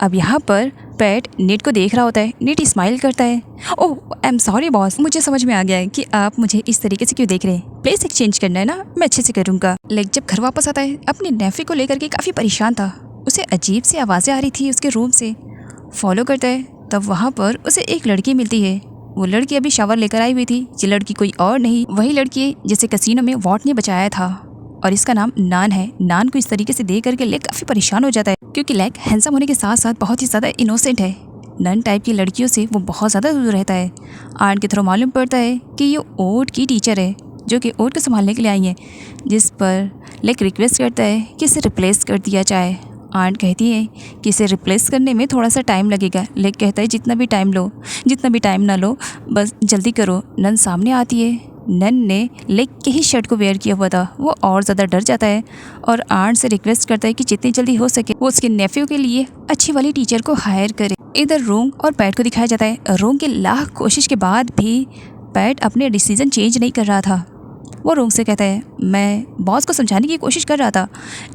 अब यहाँ पर पैट नीट को देख रहा होता है, नीट स्माइल करता है, ओह आई एम सॉरी बॉस, मुझे समझ में आ गया है कि आप मुझे इस तरीके से क्यों देख रहे हैं, प्लेस एक्सचेंज करना है ना, मैं अच्छे से करूँगा। लाइक जब घर वापस आता है अपने नेफे को लेकर के काफ़ी परेशान था, उसे अजीब सी आवाज़ें आ रही थी उसके रूम से। फॉलो करता है तब वहाँ पर उसे एक लड़की मिलती है। वो लड़की अभी शावर लेकर आई हुई थी। ये लड़की कोई और नहीं, वही लड़की है जिसे कैसीनो में वॉट ने बचाया था और इसका नाम नान है। नान को इस तरीके से देख करके लेक काफ़ी परेशान हो जाता है क्योंकि लेक हैंडसम होने के साथ साथ बहुत ही ज़्यादा इनोसेंट है। नन टाइप की लड़कियों से वो बहुत ज़्यादा दूर रहता है। आंट के थ्रू मालूम पड़ता है कि ये ओट की टीचर है जो कि ओट को संभालने के लिए आई है, जिस पर लेक रिक्वेस्ट करता है कि इसे रिप्लेस कर दिया जाए। आंट कहती है कि इसे रिप्लेस करने में थोड़ा सा टाइम लगेगा। लेक कहता है जितना भी टाइम लो, जितना भी टाइम ना लो, बस जल्दी करो। नन सामने आती है। नन ने लेक के ही शर्ट को वेयर किया हुआ था। वो और ज़्यादा डर जाता है और आंट से रिक्वेस्ट करता है कि जितनी जल्दी हो सके वो उसके नेफ्यू के लिए अच्छी वाली टीचर को हायर करे। इधर रोंग और पैट को दिखाया जाता है। रोंग के लाख कोशिश के बाद भी पैट अपने डिसीज़न चेंज नहीं कर रहा था। वो रोंग से कहता है, मैं बॉस को समझाने की कोशिश कर रहा था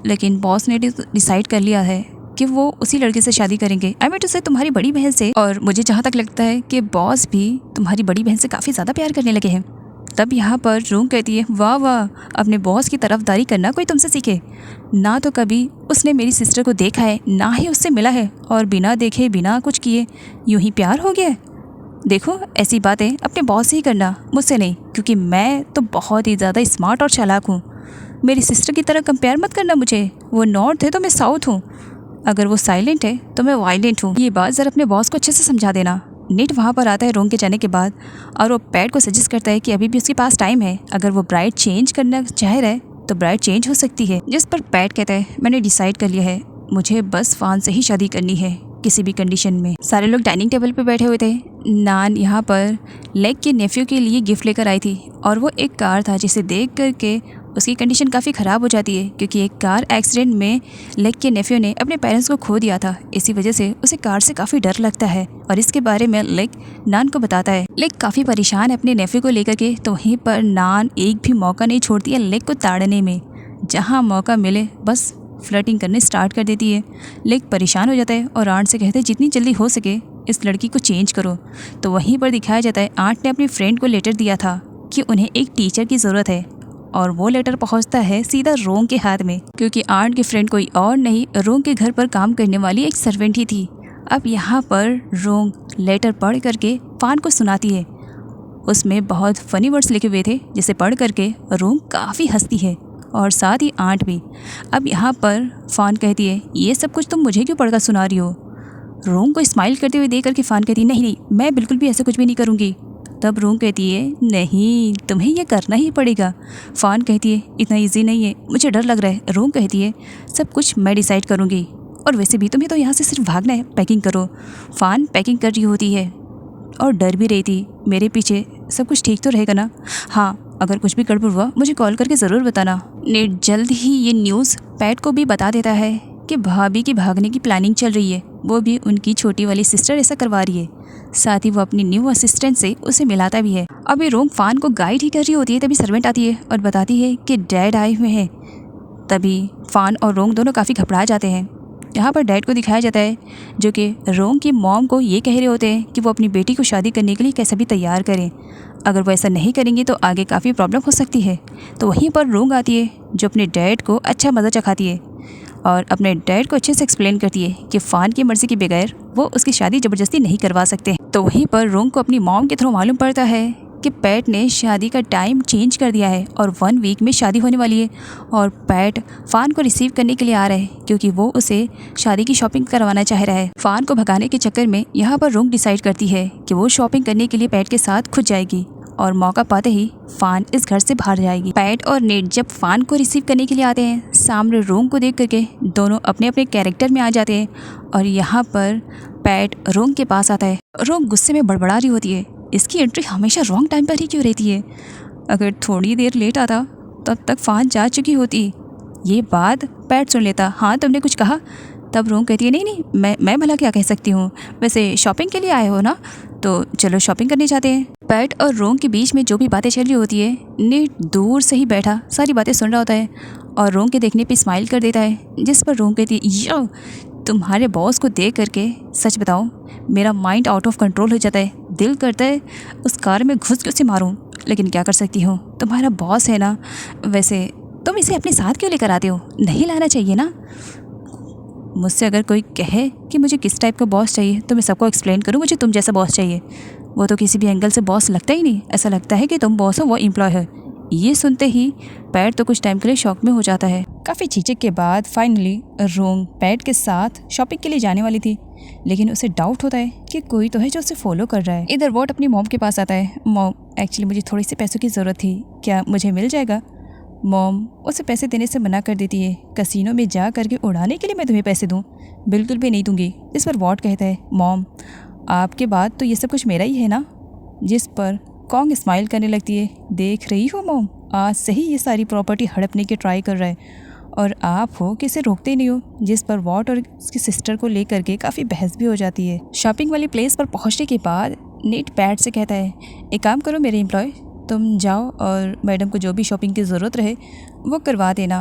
लेकिन बॉस ने डिसाइड कर लिया है कि वो उसी लड़के से शादी करेंगे, आई मीन टू से तुम्हारी बड़ी बहन से। और मुझे जहाँ तक लगता है कि बॉस भी तुम्हारी बड़ी बहन से काफ़ी ज़्यादा प्यार करने लगे हैं। तब यहाँ पर रोंग कहती है, वाह वाह, अपने बॉस की तरफदारी करना कोई तुमसे सीखे। ना तो कभी उसने मेरी सिस्टर को देखा है, ना ही उससे मिला है, और बिना देखे बिना कुछ किए यूं ही प्यार हो गया है। देखो ऐसी बातें अपने बॉस से ही करना, मुझसे नहीं, क्योंकि मैं तो बहुत ही ज़्यादा स्मार्ट और चालाक हूँ। मेरी सिस्टर की तरह कंपेयर मत करना मुझे। वो नॉर्थ है तो मैं साउथ हूँ, अगर वो साइलेंट है तो मैं वायलेंट हूँ। ये बात ज़रा अपने बॉस को अच्छे से समझा देना। नीट वहाँ पर आता है रोंग के जाने के बाद और वो पैट को सजेस्ट करता है कि अभी भी उसके पास टाइम है, अगर वो ब्राइड चेंज करना चाह रहा है तो ब्राइड चेंज हो सकती है। जिस पर पैट कहता है, मैंने डिसाइड कर लिया है, मुझे बस फ़ान से ही शादी करनी है किसी भी कंडीशन में। सारे लोग डाइनिंग टेबल पे बैठे हुए थे। नान यहाँ पर लेक के नेफ्यू के लिए गिफ्ट लेकर आई थी और वो एक कार था जिसे देख करके उसकी कंडीशन काफ़ी ख़राब हो जाती है क्योंकि एक कार एक्सीडेंट में लेक के नेफ्यू ने अपने पेरेंट्स को खो दिया था। इसी वजह से उसे कार से काफ़ी डर लगता है और इसके बारे में लेक नान को बताता है। लेक काफ़ी परेशान है अपने नेफ्यू को लेकर के, तो वहीं पर नान एक भी मौका नहीं छोड़ती है लेक को ताड़ने में। जहाँ मौका मिले बस फ्लर्टिंग करने स्टार्ट कर देती है। लेक परेशान हो जाता है और आंट से कहते हैं जितनी जल्दी हो सके इस लड़की को चेंज करो। तो वहीं पर दिखाया जाता है आंट ने अपनी फ्रेंड को लेटर दिया था कि उन्हें एक टीचर की ज़रूरत है और वो लेटर पहुंचता है सीधा रोंग के हाथ में क्योंकि आंट की फ्रेंड कोई और नहीं, रोंग के घर पर काम करने वाली एक सर्वेंट ही थी। अब यहाँ पर रोंग लेटर पढ़ करके फ़ान को सुनाती है। उसमें बहुत फ़नी वर्ड्स लिखे हुए थे जिसे पढ़ करके रोंग काफ़ी हंसती है और साथ ही आंट भी। अब यहाँ पर फ़ान कहती है, ये सब कुछ तुम मुझे क्यों पढ़कर सुना रही हो। रोंग को स्माइल करते हुए देख करके फ़ान कहती है, नहीं मैं बिल्कुल भी ऐसा कुछ भी नहीं करूँगी। तब रोंग कहती है, नहीं तुम्हें ये करना ही पड़ेगा। फ़ान कहती है, इतना इजी नहीं है, मुझे डर लग रहा है। रोंग कहती है, सब कुछ मैं डिसाइड करूँगी और वैसे भी तुम्हें तो यहाँ से सिर्फ भागना है, पैकिंग करो। फ़ान पैकिंग कर रही होती है और डर भी रही थी, मेरे पीछे सब कुछ ठीक तो रहेगा ना। हाँ अगर कुछ भी गड़बड़ हुआ मुझे कॉल करके ज़रूर बताना। नेट जल्द ही ये न्यूज़ पैट को भी बता देता है कि भाभी की भागने की प्लानिंग चल रही है, वो भी उनकी छोटी वाली सिस्टर ऐसा करवा रही है। साथ ही वो अपनी न्यू असिस्टेंट से उसे मिलाता भी है। अभी रोंग फान को गाइड ही कर रही होती है, तभी सर्वेंट आती है और बताती है कि डैड आए हुए हैं। तभी फान और रोंग दोनों काफ़ी घबरा जाते हैं। यहाँ पर डैड को दिखाया जाता है जो कि रोंग की मॉम को ये कह रहे होते हैं कि वो अपनी बेटी को शादी करने के लिए कैसे भी तैयार करें। अगर वो ऐसा नहीं करेंगे तो आगे काफ़ी प्रॉब्लम हो सकती है। तो वहीं पर रोंग आती है जो अपने डैड को अच्छा मज़ा चखाती है और अपने डैड को अच्छे से एक्सप्लेन करती है कि फ़ान की मर्ज़ी के बगैर वो उसकी शादी ज़बरदस्ती नहीं करवा सकते। तो वहीं पर रोंग को अपनी मॉम के थ्रू मालूम पड़ता है कि पैट ने शादी का टाइम चेंज कर दिया है और 1 वीक में शादी होने वाली है और पैट फ़ान को रिसीव करने के लिए आ रहा है क्योंकि वो उसे शादी की शॉपिंग करवाना चाह रहा है। फ़ान को भगाने के चक्कर में यहाँ पर रोंग डिसाइड करती है कि वो शॉपिंग करने के लिए पैट के साथ खुद जाएगी और मौका पाते ही फ़ान इस घर से बाहर जाएगी। पैट और नेट जब फ़ान को रिसीव करने के लिए आते हैं, सामने रोंग को देख करके दोनों अपने अपने कैरेक्टर में आ जाते हैं और यहाँ पर पैट रोंग के पास आता है। रोंग गुस्से में बड़बड़ा रही होती है, इसकी एंट्री हमेशा रॉन्ग टाइम पर ही क्यों रहती है। अगर थोड़ी देर लेट आता तब तक फ़ान जा चुकी होती। ये बात पैट सुन लेता। हाँ तुमने कुछ कहा? तब रोंग कहती है नहीं नहीं, मैं भला क्या कह सकती हूँ, वैसे शॉपिंग के लिए आए हो ना, तो चलो शॉपिंग करने जाते हैं। पैट और रोंग के बीच में जो भी बातें चल रही होती है, नेट दूर से ही बैठा सारी बातें सुन रहा होता है और रोंग के देखने पे स्माइल कर देता है, जिस पर रोंग कहती है यो, तुम्हारे बॉस को देख करके सच बताओ मेरा माइंड आउट ऑफ कंट्रोल हो जाता है। दिल करता है उस कार में घुस के उसे मारूं, लेकिन क्या कर सकती हूँ, तुम्हारा बॉस है ना। वैसे तुम इसे अपने साथ क्यों लेकर आते हो, नहीं लाना चाहिए ना। मुझसे अगर कोई कहे कि मुझे किस टाइप का बॉस चाहिए तो मैं सबको एक्सप्लेन करूँ मुझे तुम जैसा बॉस चाहिए। वो तो किसी भी एंगल से बॉस लगता ही नहीं, ऐसा लगता है कि तुम बॉस हो वो एम्प्लॉय है। ये सुनते ही पैट तो कुछ टाइम के लिए शॉक में हो जाता है। काफ़ी झिझक के बाद फाइनली रोंग पैट के साथ शॉपिंग के लिए जाने वाली थी, लेकिन उसे डाउट होता है कि कोई तो है जो उसे फॉलो कर रहा है। इधर वॉट अपनी मॉम के पास आता है। मॉम एक्चुअली मुझे थोड़ी सी पैसों की ज़रूरत थी, क्या मुझे मिल जाएगा। मॉम उसे पैसे देने से मना कर देती है। कसिनो में जा करके उड़ाने के लिए मैं तुम्हें पैसे दूँ, बिल्कुल भी नहीं दूंगी। इस पर वॉट कहता है मॉम आपके बाद तो ये सब कुछ मेरा ही है ना। जिस पर कॉन्ग स्माइल करने लगती है। देख रही हो मॉम, आज से ही ये सारी प्रॉपर्टी हड़पने की ट्राई कर रहा है और आप हो कि इसे रोकते नहीं हो। जिस पर वॉट और उसकी सिस्टर को लेकर के काफ़ी बहस भी हो जाती है। शॉपिंग वाली प्लेस पर पहुंचने के बाद नेट पैट से कहता है एक काम करो मेरे एम्प्लॉय, तुम जाओ और मैडम को जो भी शॉपिंग की ज़रूरत रहे वो करवा देना।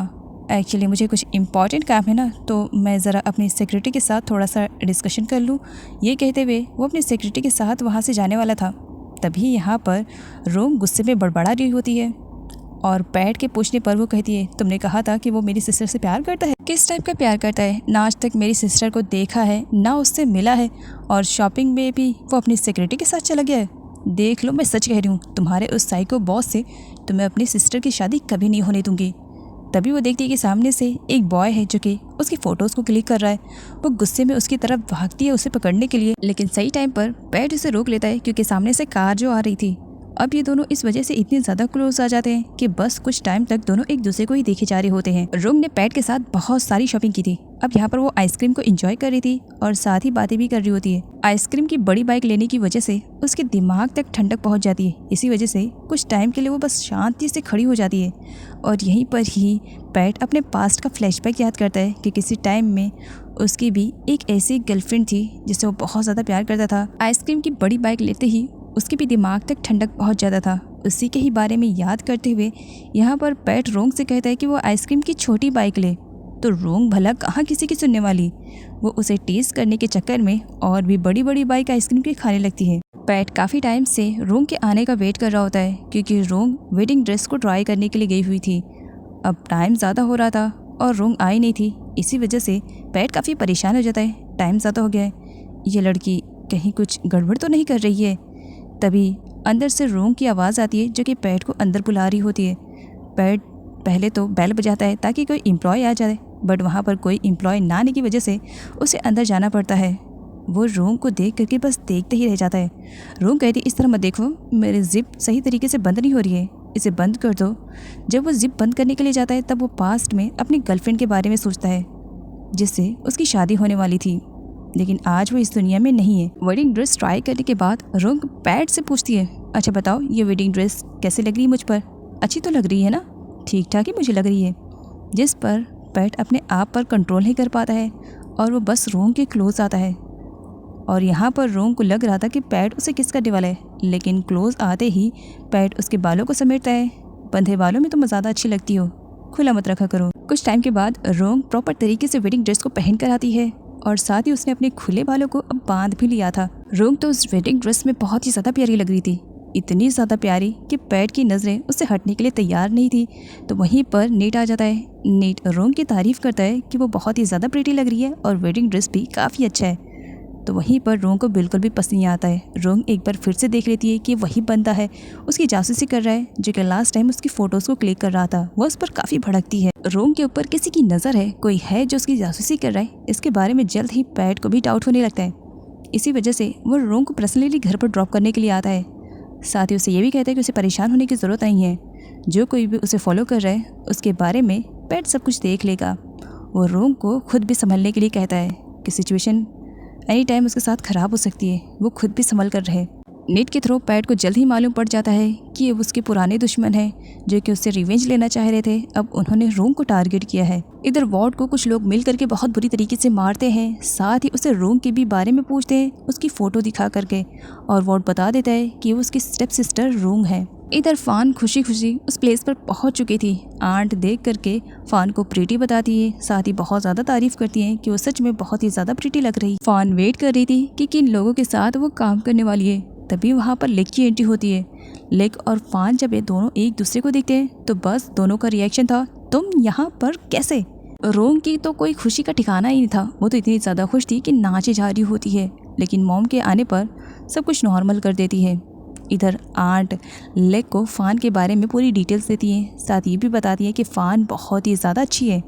एक्चुअली मुझे कुछ इम्पॉर्टेंट काम है ना, तो मैं ज़रा अपनी सेक्रेटरी के साथ थोड़ा सा डिस्कशन कर लूँ। ये कहते हुए वो अपनी सेक्रेटरी के साथ वहाँ से जाने वाला था। तभी यहाँ पर रोंग गुस्से में बड़बड़ा रही होती है और पैट के पूछने पर वो कहती है तुमने कहा था कि वो मेरी सिस्टर से प्यार करता है। किस टाइप का प्यार करता है, ना आज तक मेरी सिस्टर को देखा है ना उससे मिला है और शॉपिंग में भी वो अपनी सेक्रेटरी के साथ चला गया है। देख लो मैं सच कह रही हूँ, तुम्हारे उस साइको बॉस से तो मैं अपनी सिस्टर की शादी कभी नहीं होने दूंगी। तभी वो देखती है कि सामने से एक बॉय है जो कि उसकी फ़ोटोज़ को क्लिक कर रहा है। वो गुस्से में उसकी तरफ भागती है उसे पकड़ने के लिए, लेकिन सही टाइम पर पैट उसे रोक लेता है क्योंकि सामने से कार जो आ रही थी। अब ये दोनों इस वजह से इतने ज़्यादा क्लोज आ जाते हैं कि बस कुछ टाइम तक दोनों एक दूसरे को ही देखे जा रहे होते हैं। रोंग ने पैट के साथ बहुत सारी शॉपिंग की थी। अब यहाँ पर वो आइसक्रीम को एंजॉय कर रही थी और साथ ही बातें भी कर रही होती है। आइसक्रीम की बड़ी बाइक लेने की वजह से उसके दिमाग तक ठंडक पहुँच जाती है। इसी वजह से कुछ टाइम के लिए वो बस शांति से खड़ी हो जाती है और यहीं पर ही पैट अपने पास्ट का फ्लैशबैक याद करता है कि किसी टाइम में उसकी भी एक ऐसी गर्लफ्रेंड थी जिससे वो बहुत ज़्यादा प्यार करता था। आइसक्रीम की बड़ी बाइक लेते ही उसके भी दिमाग तक ठंडक पहुंच जाता था। उसी के ही बारे में याद करते हुए यहाँ पर पैट रोंग से कहता है कि वो आइसक्रीम की छोटी बाइक ले, तो रोंग भला कहाँ किसी की सुनने वाली। वो उसे टीज करने के चक्कर में और भी बड़ी बड़ी बाइक आइसक्रीम की खाने लगती है। पैट काफ़ी टाइम से रोंग के आने का वेट कर रहा होता है क्योंकि रोंग वेडिंग ड्रेस को ट्राई करने के लिए गई हुई थी। अब टाइम ज़्यादा हो रहा था और रोंग आई नहीं थी। इसी वजह से पैट काफ़ी परेशान हो जाता है। टाइम ज़्यादा हो गया है, ये लड़की कहीं कुछ गड़बड़ तो नहीं कर रही है। तभी अंदर से रोंग की आवाज़ आती है जो कि पैट को अंदर बुला रही होती है। पैट पहले तो बेल बजाता है ताकि कोई एम्प्लॉय आ जाए, बट वहाँ पर कोई एम्प्लॉय ना आने की वजह से उसे अंदर जाना पड़ता है। वो रोंग को देख करके बस देखते ही रह जाता है। रोंग कहती इस तरह मत देखो, मेरी जिप सही तरीके से बंद नहीं हो रही है, इसे बंद कर दो। जब वो जिप बंद करने के लिए जाता है तब वो पास्ट में अपनी गर्लफ्रेंड के बारे में सोचता है जिससे उसकी शादी होने वाली थी, लेकिन आज वो इस दुनिया में नहीं है। वेडिंग ड्रेस ट्राई करने के बाद रोंग पैट से पूछती है अच्छा बताओ ये वेडिंग ड्रेस कैसे लग रही है मुझ पर। अच्छी तो लग रही है ना? ठीक ठाक ही मुझे लग रही है। जिस पर पैट अपने आप पर कंट्रोल नहीं कर पाता है और वो बस रोंग के क्लोज आता है। और यहाँ पर रोंग को लग रहा था कि पैट उसे किस करने वाला है, लेकिन क्लोज आते ही पैट उसके बालों को समेटता है। बंधे बालों में तुम ज़्यादा अच्छी लगती हो, खुला मत रखा करो। कुछ टाइम के बाद रोंग प्रॉपर तरीके से वेडिंग ड्रेस को पहन कर आती है और साथ ही उसने अपने खुले बालों को अब बांध भी लिया था। रोंग तो उस वेडिंग ड्रेस में बहुत ही ज़्यादा प्यारी लग रही थी, इतनी ज़्यादा प्यारी कि पैट की नज़रें उससे हटने के लिए तैयार नहीं थी। तो वहीं पर नीट आ जाता है। नीट रोंग की तारीफ़ करता है कि वो बहुत ही ज़्यादा प्रीटी लग रही है और वेडिंग ड्रेस भी काफ़ी अच्छा है। तो वहीं पर रोंग को बिल्कुल भी पसंद नहीं आता है। रोंग एक बार फिर से देख लेती है कि वही बंदा है उसकी जासूसी कर रहा है जो कि लास्ट टाइम उसकी फ़ोटोज़ को क्लिक कर रहा था। वो उस पर काफ़ी भड़कती है। रोंग के ऊपर किसी की नज़र है, कोई है जो उसकी जासूसी कर रहा है। इसके बारे में जल्द ही पैट को भी डाउट होने लगता है। इसी वजह से वो रोंग को पर्सनली घर पर ड्रॉप करने के लिए आता है। साथ ही उसे ये भी कहता है कि उसे परेशान होने की ज़रूरत नहीं है, जो कोई भी उसे फॉलो कर रहा है उसके बारे में पैट सब कुछ देख लेगा। वो रोंग को खुद भी संभलने के लिए कहता है कि सिचुएशन एनी टाइम उसके साथ ख़राब हो सकती है, वो खुद भी संभल कर रहे। नीट के थ्रू पैट को जल्द ही मालूम पड़ जाता है कि ये उसके पुराने दुश्मन हैं जो कि उससे रिवेंज लेना चाह रहे थे। अब उन्होंने रोंग को टारगेट किया है। इधर वॉर्ड को कुछ लोग मिल करके बहुत बुरी तरीके से मारते हैं। साथ ही उसे रोंग के भी बारे में पूछते हैं उसकी फ़ोटो दिखा करके, और वॉर्ड बता देता है कि वो उसकी स्टेप सिस्टर रोंग है। इधर फ़ान खुशी खुशी उस प्लेस पर पहुंच चुकी थी। आंट देख करके फ़ान को प्रीटी बताती है, साथ ही बहुत ज़्यादा तारीफ़ करती हैं कि वो सच में बहुत ही ज़्यादा प्रीटी लग रही। फ़ान वेट कर रही थी कि किन लोगों के साथ वो काम करने वाली है। तभी वहाँ पर लेक की एंट्री होती है। लेक और फ़ान जब ये दोनों एक दूसरे को देखते हैं तो बस दोनों का रिएक्शन था, तुम यहाँ पर कैसे? रोंग की तो कोई खुशी का ठिकाना ही नहीं था। वो तो इतनी ज़्यादा खुश थी कि नाचे जा रही होती है, लेकिन मॉम के आने पर सब कुछ नॉर्मल कर देती है। इधर आंट लेक को फ़ान के बारे में पूरी डिटेल्स देती है, साथ ये भी बताती है कि फ़ान बहुत ही ज़्यादा अच्छी है।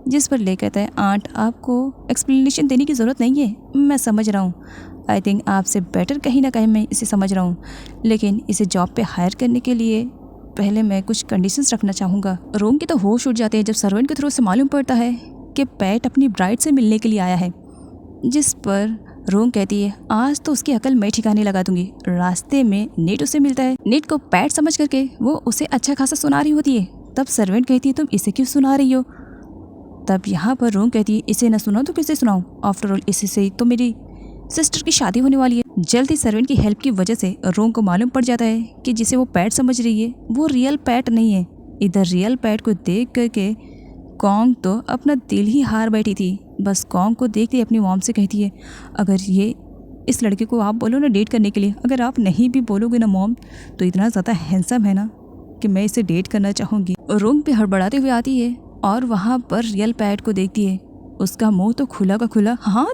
जिस पर लेक कहता है आंट आपको एक्सप्लेनेशन देने की ज़रूरत नहीं है, मैं समझ रहा हूँ। आई थिंक आपसे बेटर कहीं ना कहीं मैं इसे समझ रहा हूँ, लेकिन इसे जॉब पे हायर करने के लिए पहले मैं कुछ कंडीशंस रखना चाहूँगा। रोंग के तो होश उड़ जाते हैं जब सर्वेंट के थ्रू से मालूम पड़ता है कि पैट अपनी ब्राइड से मिलने के लिए आया है। जिस पर रोंग कहती है आज तो उसकी अकल मैं ठिकाने लगा दूंगी। रास्ते में नीट उसे मिलता है। नीट को पैट समझ करके वो उसे अच्छा खासा सुना रही होती है। तब सर्वेंट कहती है तुम इसे क्यों सुना रही हो? तब यहाँ पर रोंग कहती है इसे न सुनाओ तो किसे सुनाऊं? आफ्टर ऑल इसी से तो मेरी सिस्टर की शादी होने वाली है। जल्द ही सर्वेंट की हेल्प की वजह से रोंग को मालूम पड़ जाता है कि जिसे वो पैट समझ रही है वो रियल पैट नहीं है। इधर रियल पैट को देख करके कॉन्ग तो अपना दिल ही हार बैठी थी। बस कॉन्ग को देखते ही अपनी मॉम से कहती है अगर ये इस लड़के को आप बोलो ना डेट करने के लिए, अगर आप नहीं भी बोलोगे ना मॉम, तो इतना ज़्यादा हैंडसम है ना कि मैं इसे डेट करना चाहूँगी। रोंग पे हड़बड़ाते हुए आती है और वहाँ पर रियल पैट को देखती है। उसका मुँह तो खुला का खुला, हाँ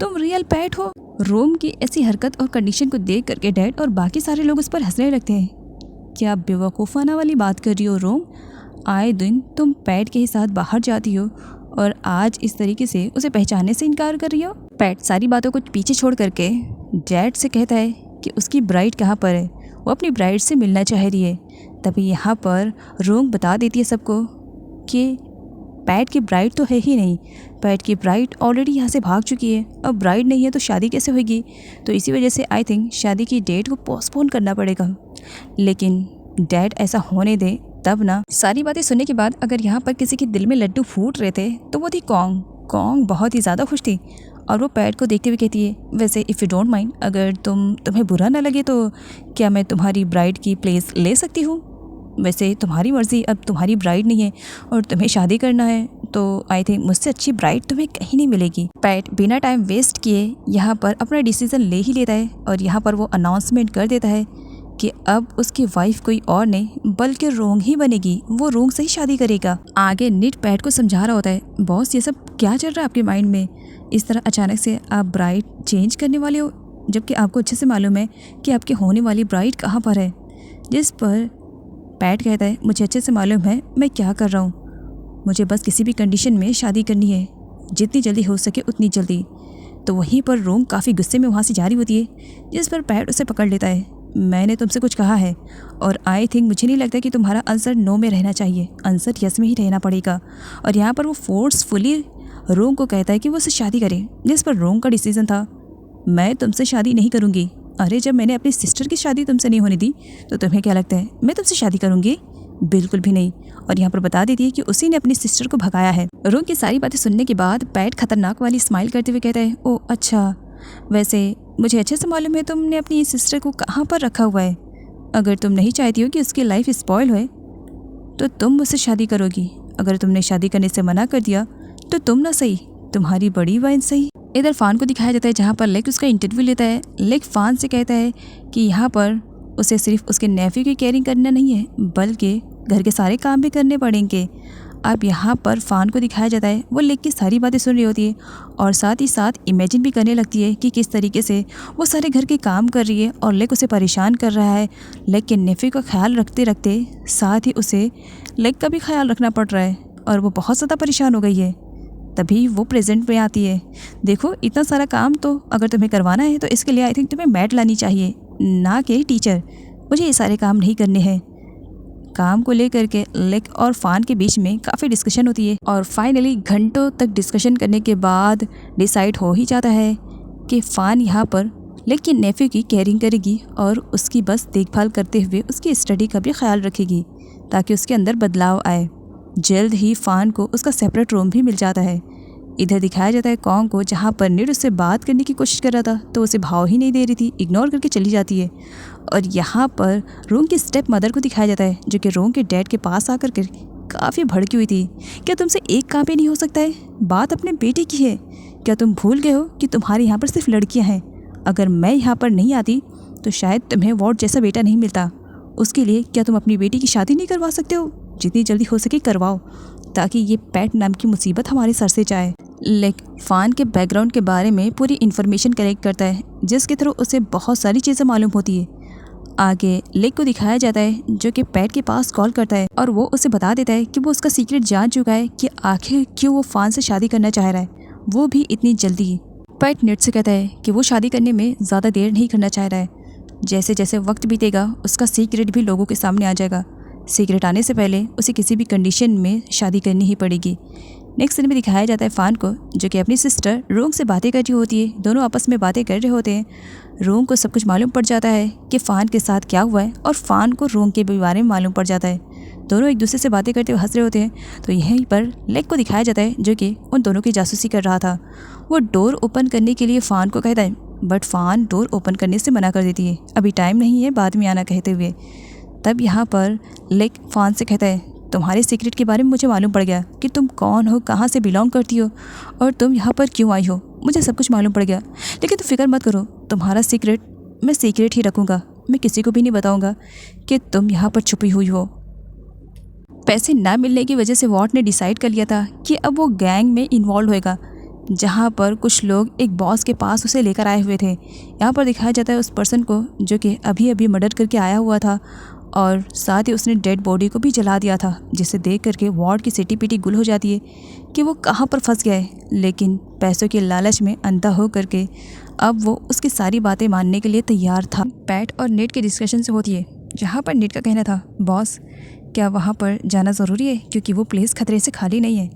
तुम रियल पैट हो। रोंग की ऐसी हरकत और कंडीशन को देख करके डैड और बाकी सारे लोग उस पर हंसने लगते हैं। क्या बेवकूफ़ाना वाली बात कर रही हो रोंग? आए दिन तुम पैट के ही साथ बाहर जाती हो और आज इस तरीके से उसे पहचानने से इनकार कर रही हो। पैट सारी बातों को पीछे छोड़ करके डैड से कहता है कि उसकी ब्राइड कहाँ पर है, वो अपनी ब्राइड से मिलना चाह रही है। तभी यहाँ पर रोंग बता देती है सबको कि पैट की ब्राइड तो है ही नहीं, पैट की ब्राइड ऑलरेडी यहाँ से भाग चुकी है। अब ब्राइड नहीं है तो शादी कैसे होगी? तो इसी वजह से आई थिंक शादी की डेट को पोस्टपोन करना पड़ेगा। लेकिन डैड ऐसा होने दे तब ना। सारी बातें सुनने के बाद अगर यहाँ पर किसी के दिल में लड्डू फूट रहे थे तो वो थी कॉन्ग। कॉन्ग बहुत ही ज़्यादा खुश थी और वो पैट को देखते हुए कहती है वैसे इफ़ यू डोंट माइंड, अगर तुम्हें बुरा ना लगे तो क्या मैं तुम्हारी ब्राइड की प्लेस ले सकती हूँ? वैसे तुम्हारी मर्ज़ी, अब तुम्हारी ब्राइड नहीं है और तुम्हें शादी करना है तो आई थिंक मुझसे अच्छी ब्राइड तुम्हें कहीं नहीं मिलेगी। पैट बिना टाइम वेस्ट किए यहाँ पर अपना डिसीज़न ले ही लेता है और यहाँ पर वो अनाउंसमेंट कर देता है कि अब उसकी वाइफ कोई और नहीं बल्कि रोंग ही बनेगी। वो रोंग से ही शादी करेगा। आगे नीट पैट को समझा रहा होता है बॉस ये सब क्या चल रहा है आपके माइंड में? इस तरह अचानक से आप ब्राइड चेंज करने वाले हो, जबकि आपको अच्छे से मालूम है कि आपकी होने वाली ब्राइड कहाँ पर है। जिस पर पैट कहता है मुझे अच्छे से मालूम है मैं क्या कर रहा हूँ, मुझे बस किसी भी कंडीशन में शादी करनी है, जितनी जल्दी हो सके उतनी जल्दी। तो वहीं पर रोंग काफ़ी गुस्से में वहाँ से जा रही होती है। जिस पर पैट उसे पकड़ लेता है। मैंने तुमसे कुछ कहा है और आई थिंक मुझे नहीं लगता कि तुम्हारा आंसर नो में रहना चाहिए, आंसर यस में ही रहना पड़ेगा। और यहाँ पर वो फोर्सफुली रोंग को कहता है कि वो उससे शादी करे। जिस पर रोंग का डिसीज़न था मैं तुमसे शादी नहीं करूँगी अरे जब मैंने अपनी सिस्टर की शादी तुमसे नहीं होने दी तो तुम्हें क्या लगता है मैं तुमसे शादी करूँगी? बिल्कुल भी नहीं। और यहाँ पर बता देती है कि उसी ने अपनी सिस्टर को भगाया है। रूम की सारी बातें सुनने के बाद पैट खतरनाक वाली स्माइल करते हुए कहता है, ओह अच्छा, वैसे मुझे अच्छे से मालूम है तुमने अपनी सिस्टर को कहाँ पर रखा हुआ है। अगर तुम नहीं चाहती हो कि उसकी लाइफ स्पॉइल होए तो तुम मुझसे शादी करोगी। अगर तुमने शादी करने से मना कर दिया तो तुम ना सही, तुम्हारी बड़ी बहन सही। इधर फ़ान को दिखाया जाता है जहाँ पर लेक उसका इंटरव्यू लेता है। लेक फ़ान से कहता है कि यहाँ पर उसे सिर्फ उसके नेफ्यू की केयरिंग करना नहीं है बल्कि घर के सारे काम भी करने पड़ेंगे। अब यहाँ पर फ़ान को दिखाया जाता है वो लेक की सारी बातें सुन रही होती है और साथ ही साथ इमेजिन भी करने लगती है कि किस तरीके से वो सारे घर के काम कर रही है और लेक उसे परेशान कर रहा है। लेक के नेफ्यू का ख्याल रखते रखते साथ ही उसे लेक का भी ख्याल रखना पड़ रहा है और वो बहुत ज़्यादा परेशान हो गई है। तभी वो प्रेजेंट में आती है। देखो इतना सारा काम तो अगर तुम्हें करवाना है तो इसके लिए आई थिंक तुम्हें मैट लानी चाहिए, ना कि टीचर। मुझे ये सारे काम नहीं करने हैं। काम को लेकर के लेक और फ़ान के बीच में काफ़ी डिस्कशन होती है और फाइनली घंटों तक डिस्कशन करने के बाद डिसाइड हो ही जाता है कि फ़ान यहाँ पर लेक के नेफ्यू की केयरिंग करेगी और उसकी बस देखभाल करते हुए उसकी स्टडी का भी ख्याल रखेगी ताकि उसके अंदर बदलाव आए। जल्द ही फ़ान को उसका सेपरेट रूम भी मिल जाता है। इधर दिखाया जाता है कॉन्ग को जहाँ पर नीड उससे बात करने की कोशिश कर रहा था तो उसे भाव ही नहीं दे रही थी, इग्नोर करके चली जाती है। और यहाँ पर रूम की स्टेप मदर को दिखाया जाता है जो कि रूम के डैड के पास आकर के काफ़ी भड़की हुई थी। क्या तुमसे एक काम भी नहीं हो सकता है? बात अपने बेटे की है। क्या तुम भूल गए हो कि तुम्हारे यहाँ पर सिर्फ लड़कियाँ हैं? अगर मैं यहाँ पर नहीं आती तो शायद तुम्हें वॉर्ड जैसा बेटा नहीं मिलता। उसके लिए क्या तुम अपनी बेटी की शादी नहीं करवा सकते हो? जितनी जल्दी हो सके करवाओ ताकि ये पैट नाम की मुसीबत हमारे सर से जाए। लेक फ़ान के बैकग्राउंड के बारे में पूरी इन्फॉर्मेशन कलेक्ट करता है जिसके थ्रू उसे बहुत सारी चीज़ें मालूम होती है। आगे लेक को दिखाया जाता है जो कि पैट के पास कॉल करता है और वो उसे बता देता है कि वो उसका सीक्रेट जान चुका है कि आखिर क्यों वो फ़ान से शादी करना चाह रहा है, वो भी इतनी जल्दी। पैट नेट से कहता है कि वो शादी करने में ज़्यादा देर नहीं करना चाह रहा है। जैसे जैसे वक्त बीतेगा उसका सीक्रेट भी लोगों के सामने आ जाएगा। सीक्रेट आने से पहले उसे किसी भी कंडीशन में शादी करनी ही पड़ेगी। नेक्स्ट सीन में दिखाया जाता है फ़ान को जो कि अपनी सिस्टर रोंग से बातें कर रही होती है। दोनों आपस में बातें कर रहे होते हैं। रोंग को सब कुछ मालूम पड़ जाता है कि फ़ान के साथ क्या हुआ है और फ़ान को रोंग के बारे में मालूम पड़ जाता है। दोनों एक दूसरे से बातें करते हुए हंस रहे होते हैं। तो यहीं पर लेक को दिखाया जाता है जो कि उन दोनों की जासूसी कर रहा था। वो डोर ओपन करने के लिए फ़ान को कहता है बट फ़ान डोर ओपन करने से मना कर देती है, अभी टाइम नहीं है, बाद में आना कहते हुए। तब यहाँ पर लेक फ़ान से कहता है तुम्हारे सीक्रेट के बारे में मुझे मालूम पड़ गया कि तुम कौन हो, कहाँ से बिलोंग करती हो और तुम यहाँ पर क्यों आई हो। मुझे सब कुछ मालूम पड़ गया, लेकिन तुम फिक्र मत करो, तुम्हारा सीक्रेट मैं सीक्रेट ही रखूँगा। मैं किसी को भी नहीं बताऊँगा कि तुम यहाँ पर छुपी हुई हो। पैसे ना मिलने की वजह से वॉट ने डिसाइड कर लिया था कि अब वो गैंग में इन्वॉल्व होएगा जहाँ पर कुछ लोग एक बॉस के पास उसे लेकर आए हुए थे। यहाँ पर दिखाया जाता है उस पर्सन को जो कि अभी अभी मर्डर करके आया हुआ था और साथ ही उसने डेड बॉडी को भी जला दिया था, जिसे देख करके वॉर्ड की सिटी पिटी गुल हो जाती है कि वो कहाँ पर फंस गया है। लेकिन पैसों के लालच में अंधा हो करके अब वो उसकी सारी बातें मानने के लिए तैयार था। पैट और नेट की डिस्कशन से होती है जहाँ पर नेट का कहना था बॉस क्या वहाँ पर जाना ज़रूरी है क्योंकि वो प्लेस खतरे से खाली नहीं है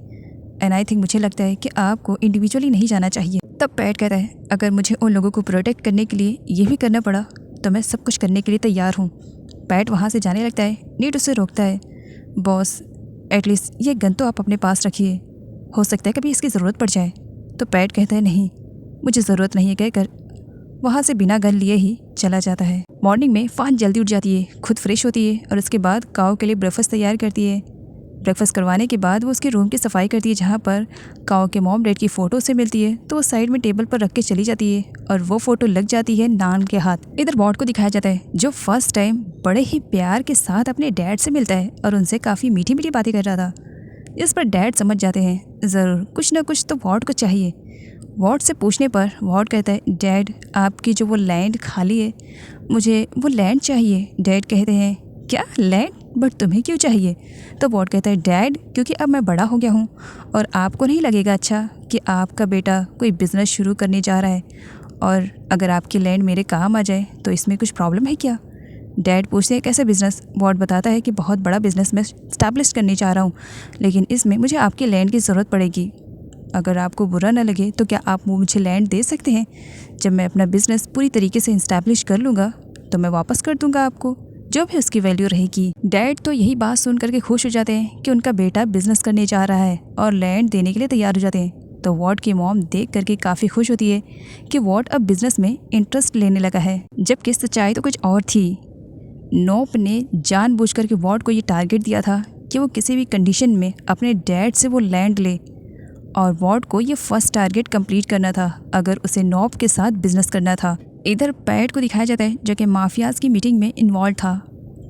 एंड आई थिंक मुझे लगता है कि आपको इंडिविजुअली नहीं जाना चाहिए। तब पैट कहता है अगर मुझे उन लोगों को प्रोटेक्ट करने के लिए ये भी करना पड़ा तो मैं सब कुछ करने के लिए तैयार हूँ। पैट वहाँ से जाने लगता है। नीट उसे रोकता है बॉस एटलीस्ट ये गन तो आप अपने पास रखिए, हो सकता है कभी इसकी ज़रूरत पड़ जाए। तो पैट कहता है नहीं मुझे ज़रूरत नहीं है कहकर वहाँ से बिना गन लिए ही चला जाता है। मॉर्निंग में फ़ान जल्दी उठ जाती है, खुद फ्रेश होती है और उसके बाद काओ के लिए ब्रेकफास्ट तैयार करती है। ब्रेकफास्ट करवाने के बाद वो उसके रूम की सफाई करती है जहाँ पर काओ के मॉम डैड की फ़ोटो से मिलती है। तो वो साइड में टेबल पर रख के चली जाती है और वो फ़ोटो लग जाती है नान के हाथ। इधर वॉर्ड को दिखाया जाता है जो फर्स्ट टाइम बड़े ही प्यार के साथ अपने डैड से मिलता है और उनसे काफ़ी मीठी मीठी बातें कर रहा था। इस पर डैड समझ जाते हैं ज़रूर कुछ ना कुछ तो वॉर्ड को चाहिए। वॉर्ड से पूछने पर वॉर्ड कहता है डैड आपकी जो वो लैंड खाली है मुझे वो लैंड चाहिए। डैड कहते हैं क्या लैंड, बट तुम्हें क्यों चाहिए? तो वॉर्ड कहता है डैड क्योंकि अब मैं बड़ा हो गया हूँ और आपको नहीं लगेगा अच्छा कि आपका बेटा कोई बिज़नेस शुरू करने जा रहा है और अगर आपकी लैंड मेरे काम आ जाए तो इसमें कुछ प्रॉब्लम है क्या? डैड पूछते हैं कैसे बिज़नेस? वॉर्ड बताता है कि बहुत बड़ा बिज़नेस मैं स्टैब्लिश करने चाह रहा हूँ लेकिन इसमें मुझे आपकी लैंड की ज़रूरत पड़ेगी। अगर आपको बुरा ना लगे तो क्या आप मुझे लैंड दे सकते हैं? जब मैं अपना बिजनेस पूरी तरीके से इस्टेब्लिश कर लूँगा तो मैं वापस कर दूँगा आपको, जो भी उसकी वैल्यू रहेगी। डैड तो यही बात सुन करके खुश हो जाते हैं कि उनका बेटा बिजनेस करने जा रहा है और लैंड देने के लिए तैयार हो जाते हैं। तो वॉट की मॉम देख करके काफ़ी खुश होती है कि वॉट अब बिजनेस में इंटरेस्ट लेने लगा है, जबकि सच्चाई तो कुछ और थी। नोप ने जानबूझकर के वॉट को ये टारगेट दिया था कि वो किसी भी कंडीशन में अपने डैड से वो लैंड ले, और वॉट को ये फर्स्ट टारगेट कंप्लीट करना था अगर उसे नोप के साथ बिजनेस करना था। इधर पैट को दिखाया जाता है जो कि माफियाज की मीटिंग में इन्वॉल्व था।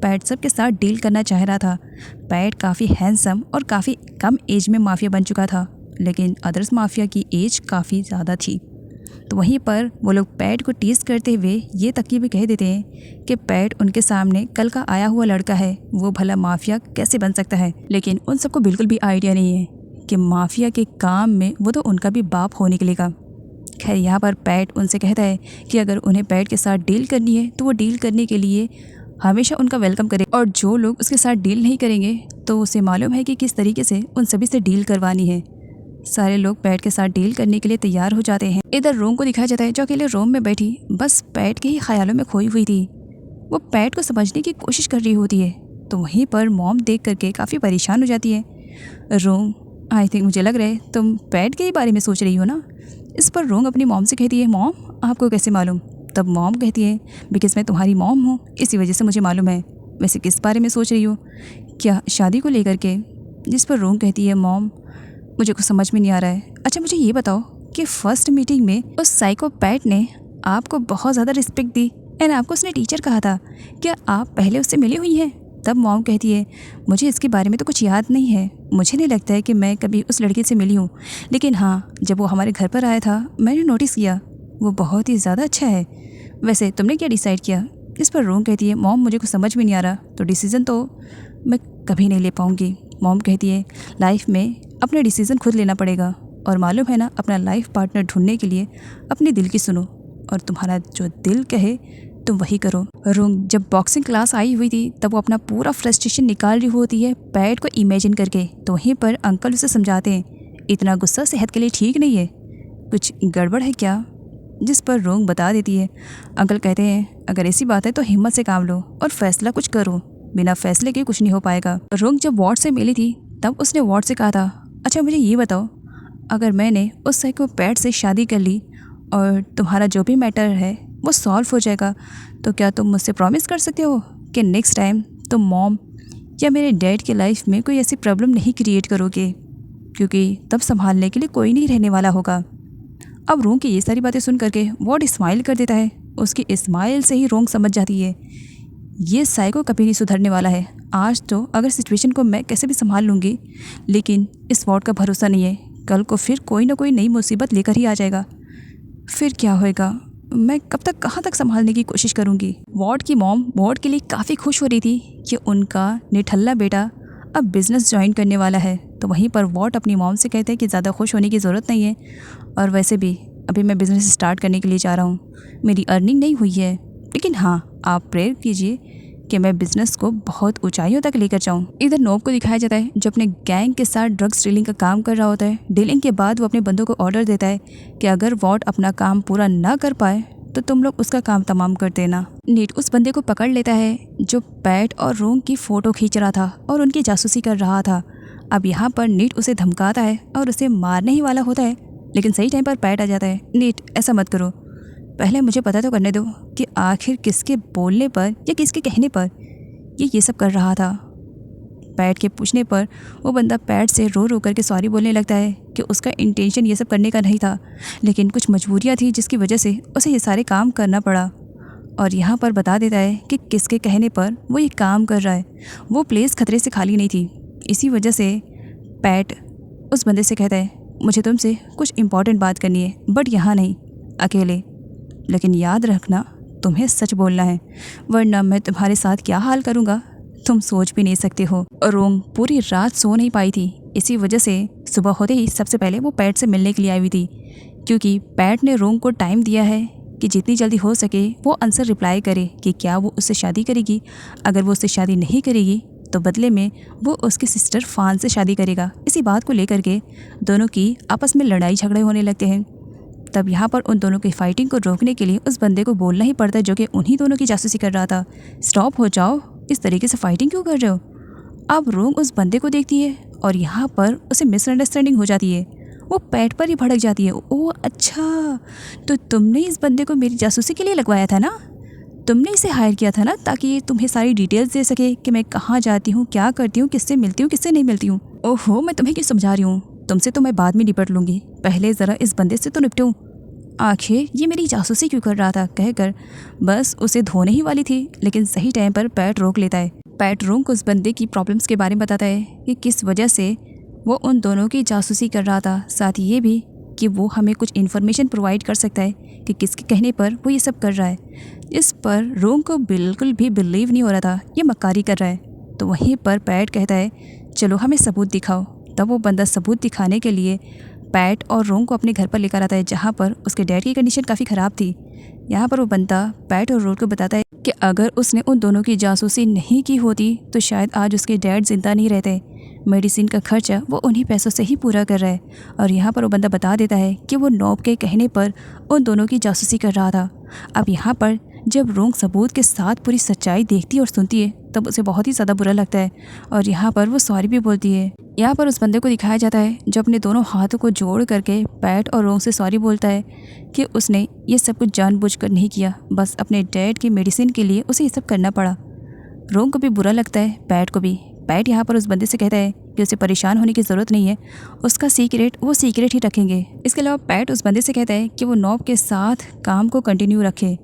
पैट सबके साथ डील करना चाह रहा था। पैट काफ़ी हैंडसम और काफ़ी कम एज में माफिया बन चुका था, लेकिन अदर्स माफिया की एज काफ़ी ज़्यादा थी। तो वहीं पर वो लोग पैट को टीज करते हुए ये तक भी कह देते हैं कि पैट उनके सामने कल का आया हुआ लड़का है, वो भला माफिया कैसे बन सकता है। लेकिन उन सबको बिल्कुल भी आइडिया नहीं है कि माफिया के काम में वो तो उनका भी बाप हो निकलेगा। खैर यहाँ पर पैट उनसे कहता है कि अगर उन्हें पैट के साथ डील करनी है तो वो डील करने के लिए हमेशा उनका वेलकम करे, और जो लोग उसके साथ डील नहीं करेंगे तो उसे मालूम है कि किस तरीके से उन सभी से डील करवानी है। सारे लोग पैट के साथ डील करने के लिए तैयार हो जाते हैं। इधर रोम को दिखाया जाता है जो अकेले रोम में बैठी बस पैट के ही ख्यालों में खोई हुई थी। वो पैट को समझने की कोशिश कर रही होती है। तो वहीं पर मॉम देख करके काफ़ी परेशान हो जाती है। रोम, आई थिंक मुझे लग रहा है तुम पैट के ही बारे में सोच रही हो ना। इस पर रोंग अपनी मॉम से कहती है, मॉम आपको कैसे मालूम? तब मॉम कहती है, बिकॉज मैं तुम्हारी मॉम हूँ, इसी वजह से मुझे मालूम है। वैसे किस बारे में सोच रही हो? क्या शादी को लेकर के? जिस पर रोंग कहती है, मॉम मुझे कुछ समझ में नहीं आ रहा है। अच्छा मुझे ये बताओ कि फर्स्ट मीटिंग में उस साइकोपैथ ने आपको बहुत ज़्यादा रिस्पेक्ट दी एंड आपको उसने टीचर कहा था, क्या आप पहले उससे मिली हुई हैं? तब मॉम कहती है, मुझे इसके बारे में तो कुछ याद नहीं है, मुझे नहीं लगता है कि मैं कभी उस लड़के से मिली हूँ, लेकिन हाँ जब वो हमारे घर पर आया था मैंने नोटिस किया वो बहुत ही ज़्यादा अच्छा है। वैसे तुमने क्या डिसाइड किया? इस पर रोंग कहती है, मॉम मुझे कुछ समझ में नहीं आ रहा, तो डिसीज़न तो मैं कभी नहीं ले पाऊँगी। मॉम कहती है, लाइफ में अपना डिसीज़न खुद लेना पड़ेगा, और मालूम है ना अपना लाइफ पार्टनर ढूंढने के लिए अपने दिल की सुनो, और तुम्हारा जो दिल कहे तुम वही करो। रोंग जब बॉक्सिंग क्लास आई हुई थी तब वो अपना पूरा फ्रस्ट्रेशन निकाल रही होती है पैट को इमेजिन करके। तो वहीं पर अंकल उसे समझाते हैं, इतना गुस्सा सेहत के लिए ठीक नहीं है, कुछ गड़बड़ है क्या? जिस पर रोंग बता देती है। अंकल कहते हैं, अगर ऐसी बात है तो हिम्मत से काम लो और फैसला कुछ करो, बिना फैसले के कुछ नहीं हो पाएगा। रोंग जब वॉट से मिली थी तब उसने वॉट से कहा था, अच्छा मुझे ये बताओ, अगर मैंने उस साइकोपैथ से शादी कर ली और तुम्हारा जो भी मैटर है वो सॉल्व हो जाएगा, तो क्या तुम मुझसे प्रॉमिस कर सकते हो कि नेक्स्ट टाइम तुम मॉम या मेरे डैड की लाइफ में कोई ऐसी प्रॉब्लम नहीं क्रिएट करोगे, क्योंकि तब संभालने के लिए कोई नहीं रहने वाला होगा। अब रोंग की ये सारी बातें सुन करके वॉट स्माइल कर देता है। उसकी स्माइल से ही रोंग समझ जाती है ये साइको कभी नहीं सुधरने वाला है। आज तो अगर सिचुएशन को मैं कैसे भी संभाल लूँगी, लेकिन इस वॉट का भरोसा नहीं है, कल को फिर कोई ना कोई नई मुसीबत लेकर ही आ जाएगा, फिर क्या होएगा, मैं कब तक कहाँ तक संभालने की कोशिश करूँगी। वॉट की मॉम वॉट के लिए काफ़ी खुश हो रही थी कि उनका निठल्ला बेटा अब बिज़नेस ज्वाइन करने वाला है। तो वहीं पर वॉट अपनी मॉम से कहते हैं कि ज़्यादा खुश होने की ज़रूरत नहीं है, और वैसे भी अभी मैं बिज़नेस स्टार्ट करने के लिए जा रहा हूँ, मेरी अर्निंग नहीं हुई है, लेकिन हाँ आप प्रेयर कीजिए कि मैं बिज़नेस को बहुत ऊंचाइयों तक लेकर जाऊँ। इधर नोब को दिखाया जाता है जो अपने गैंग के साथ ड्रग्स डीलिंग का काम कर रहा होता है। डीलिंग के बाद वो अपने बंदों को ऑर्डर देता है कि अगर वॉट अपना काम पूरा ना कर पाए तो तुम लोग उसका काम तमाम कर देना। नीट उस बंदे को पकड़ लेता है जो पैट और रोंग की फ़ोटो खींच रहा था और उनकी जासूसी कर रहा था। अब यहाँ पर नीट उसे धमकाता है और उसे मारने ही वाला होता है, लेकिन सही टाइम पर पैट आ जाता है। नीट ऐसा मत करो, पहले मुझे पता तो करने दो कि आखिर किसके बोलने पर या किसके कहने पर ये सब कर रहा था। पैट के पूछने पर वो बंदा पैट से रो रो करके सॉरी बोलने लगता है कि उसका इंटेंशन ये सब करने का नहीं था, लेकिन कुछ मजबूरियाँ थी जिसकी वजह से उसे ये सारे काम करना पड़ा। और यहाँ पर बता देता है कि किसके कहने पर वो ये काम कर रहा है। वो प्लेस खतरे से खाली नहीं थी, इसी वजह से पैट उस बंदे से कहता है, मुझे तुमसे कुछ इम्पॉर्टेंट बात करनी है, बट यहाँ नहीं, अकेले, लेकिन याद रखना तुम्हें सच बोलना है, वरना मैं तुम्हारे साथ क्या हाल करूँगा तुम सोच भी नहीं सकते हो। और रोंग पूरी रात सो नहीं पाई थी, इसी वजह से सुबह होते ही सबसे पहले वो पैट से मिलने के लिए आई हुई थी, क्योंकि पैट ने रोंग को टाइम दिया है कि जितनी जल्दी हो सके वो आंसर रिप्लाई करे कि क्या वो उससे शादी करेगी। अगर वो उससे शादी नहीं करेगी तो बदले में वो उसकी सिस्टर फान से शादी करेगा। इसी बात को लेकर के दोनों की आपस में लड़ाई झगड़े होने लगते हैं। तब यहाँ पर उन दोनों की फाइटिंग को रोकने के लिए उस बंदे को बोलना ही पड़ता है जो कि उन्हीं दोनों की जासूसी कर रहा था, स्टॉप हो जाओ, इस तरीके से फाइटिंग क्यों कर रहे हो। अब रोंग उस बंदे को देखती है और यहाँ पर उसे मिसअंडरस्टैंडिंग हो जाती है। वो पैट पर ही भड़क जाती है। ओह अच्छा, तो तुमने इस बंदे को मेरी जासूसी के लिए लगवाया था ना, तुमने इसे हायर किया था ना, ताकि ये तुम्हें सारी डिटेल्स दे सके कि मैं कहाँ जाती हूँ, क्या करती हूँ, किससे मिलती हूँ, किससे नहीं मिलती हूँ। ओहो, मैं तुम्हें क्यों समझा रही हूँ, तुमसे तो मैं बाद में निपट लूँगी, पहले ज़रा इस बंदे से तो निपटूँ। आखिर ये मेरी जासूसी क्यों कर रहा था कहकर बस उसे धोने ही वाली थी, लेकिन सही टाइम पर पैट रोक लेता है। पैट रोंग को उस बंदे की प्रॉब्लम्स के बारे में बताता है कि किस वजह से वो उन दोनों की जासूसी कर रहा था, साथ ही ये भी कि वो हमें कुछ इन्फॉर्मेशन प्रोवाइड कर सकता है कि किसके कहने पर वो ये सब कर रहा है। इस पर रोंग को बिल्कुल भी बिलीव नहीं हो रहा था, ये मक्कारी कर रहा है। तो वहीं पर पैट कहता है चलो हमें सबूत दिखाओ। तब वो बंदा सबूत दिखाने के लिए पैट और रोंग को अपने घर पर लेकर आता है, जहाँ पर उसके डैड की कंडीशन काफ़ी ख़राब थी। यहाँ पर वो बंदा पैट और रोंग को बताता है कि अगर उसने उन दोनों की जासूसी नहीं की होती तो शायद आज उसके डैड ज़िंदा नहीं रहते। मेडिसिन का खर्चा वो उन्हीं पैसों से ही पूरा कर रहा है। और यहाँ पर वो बंदा बता देता है कि वो नॉब के कहने पर उन दोनों की जासूसी कर रहा था। अब यहाँ पर जब रोंग सबूत के साथ पूरी सच्चाई देखती और सुनती है तब उसे बहुत ही ज़्यादा बुरा लगता है और यहाँ पर वो सॉरी भी बोलती है। यहाँ पर उस बंदे को दिखाया जाता है जो अपने दोनों हाथों को जोड़ करके पैट और रोंग से सॉरी बोलता है कि उसने ये सब कुछ जानबूझकर नहीं किया, बस अपने डैड की मेडिसिन के लिए उसे ये सब करना पड़ा। रोंग को भी बुरा लगता है, पैट को भी। पैट यहाँ पर उस बंदे से कहता है कि उसे परेशान होने की ज़रूरत नहीं है, उसका सीक्रेट वो सीक्रेट ही रखेंगे। इसके अलावा पैट उस बंदे से कहता है कि वो नॉब के साथ काम को कंटिन्यू रखे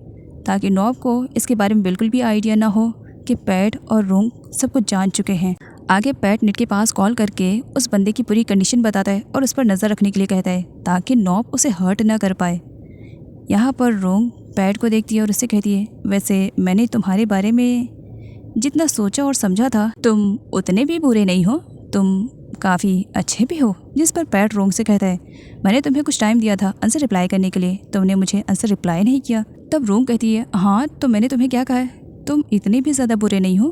ताकि नॉब को इसके बारे में बिल्कुल भी आइडिया ना हो कि पैट और रोंग सब कुछ जान चुके हैं। आगे पैट निट के पास कॉल करके उस बंदे की पूरी कंडीशन बताता है और उस पर नज़र रखने के लिए कहता है ताकि नॉब उसे हर्ट ना कर पाए। यहाँ पर रोंग पैट को देखती है और उससे कहती है वैसे मैंने तुम्हारे बारे में जितना सोचा और समझा था तुम उतने भी बुरे नहीं हो, तुम काफ़ी अच्छे भी हो। जिस पर पैट रोंग से कहता है मैंने तुम्हें कुछ टाइम दिया था आंसर रिप्लाई करने के लिए, तुमने मुझे आंसर रिप्लाई नहीं किया। तब रोंग कहती है हाँ तो मैंने तुम्हें क्या कहा है, तुम इतने भी ज़्यादा बुरे नहीं हो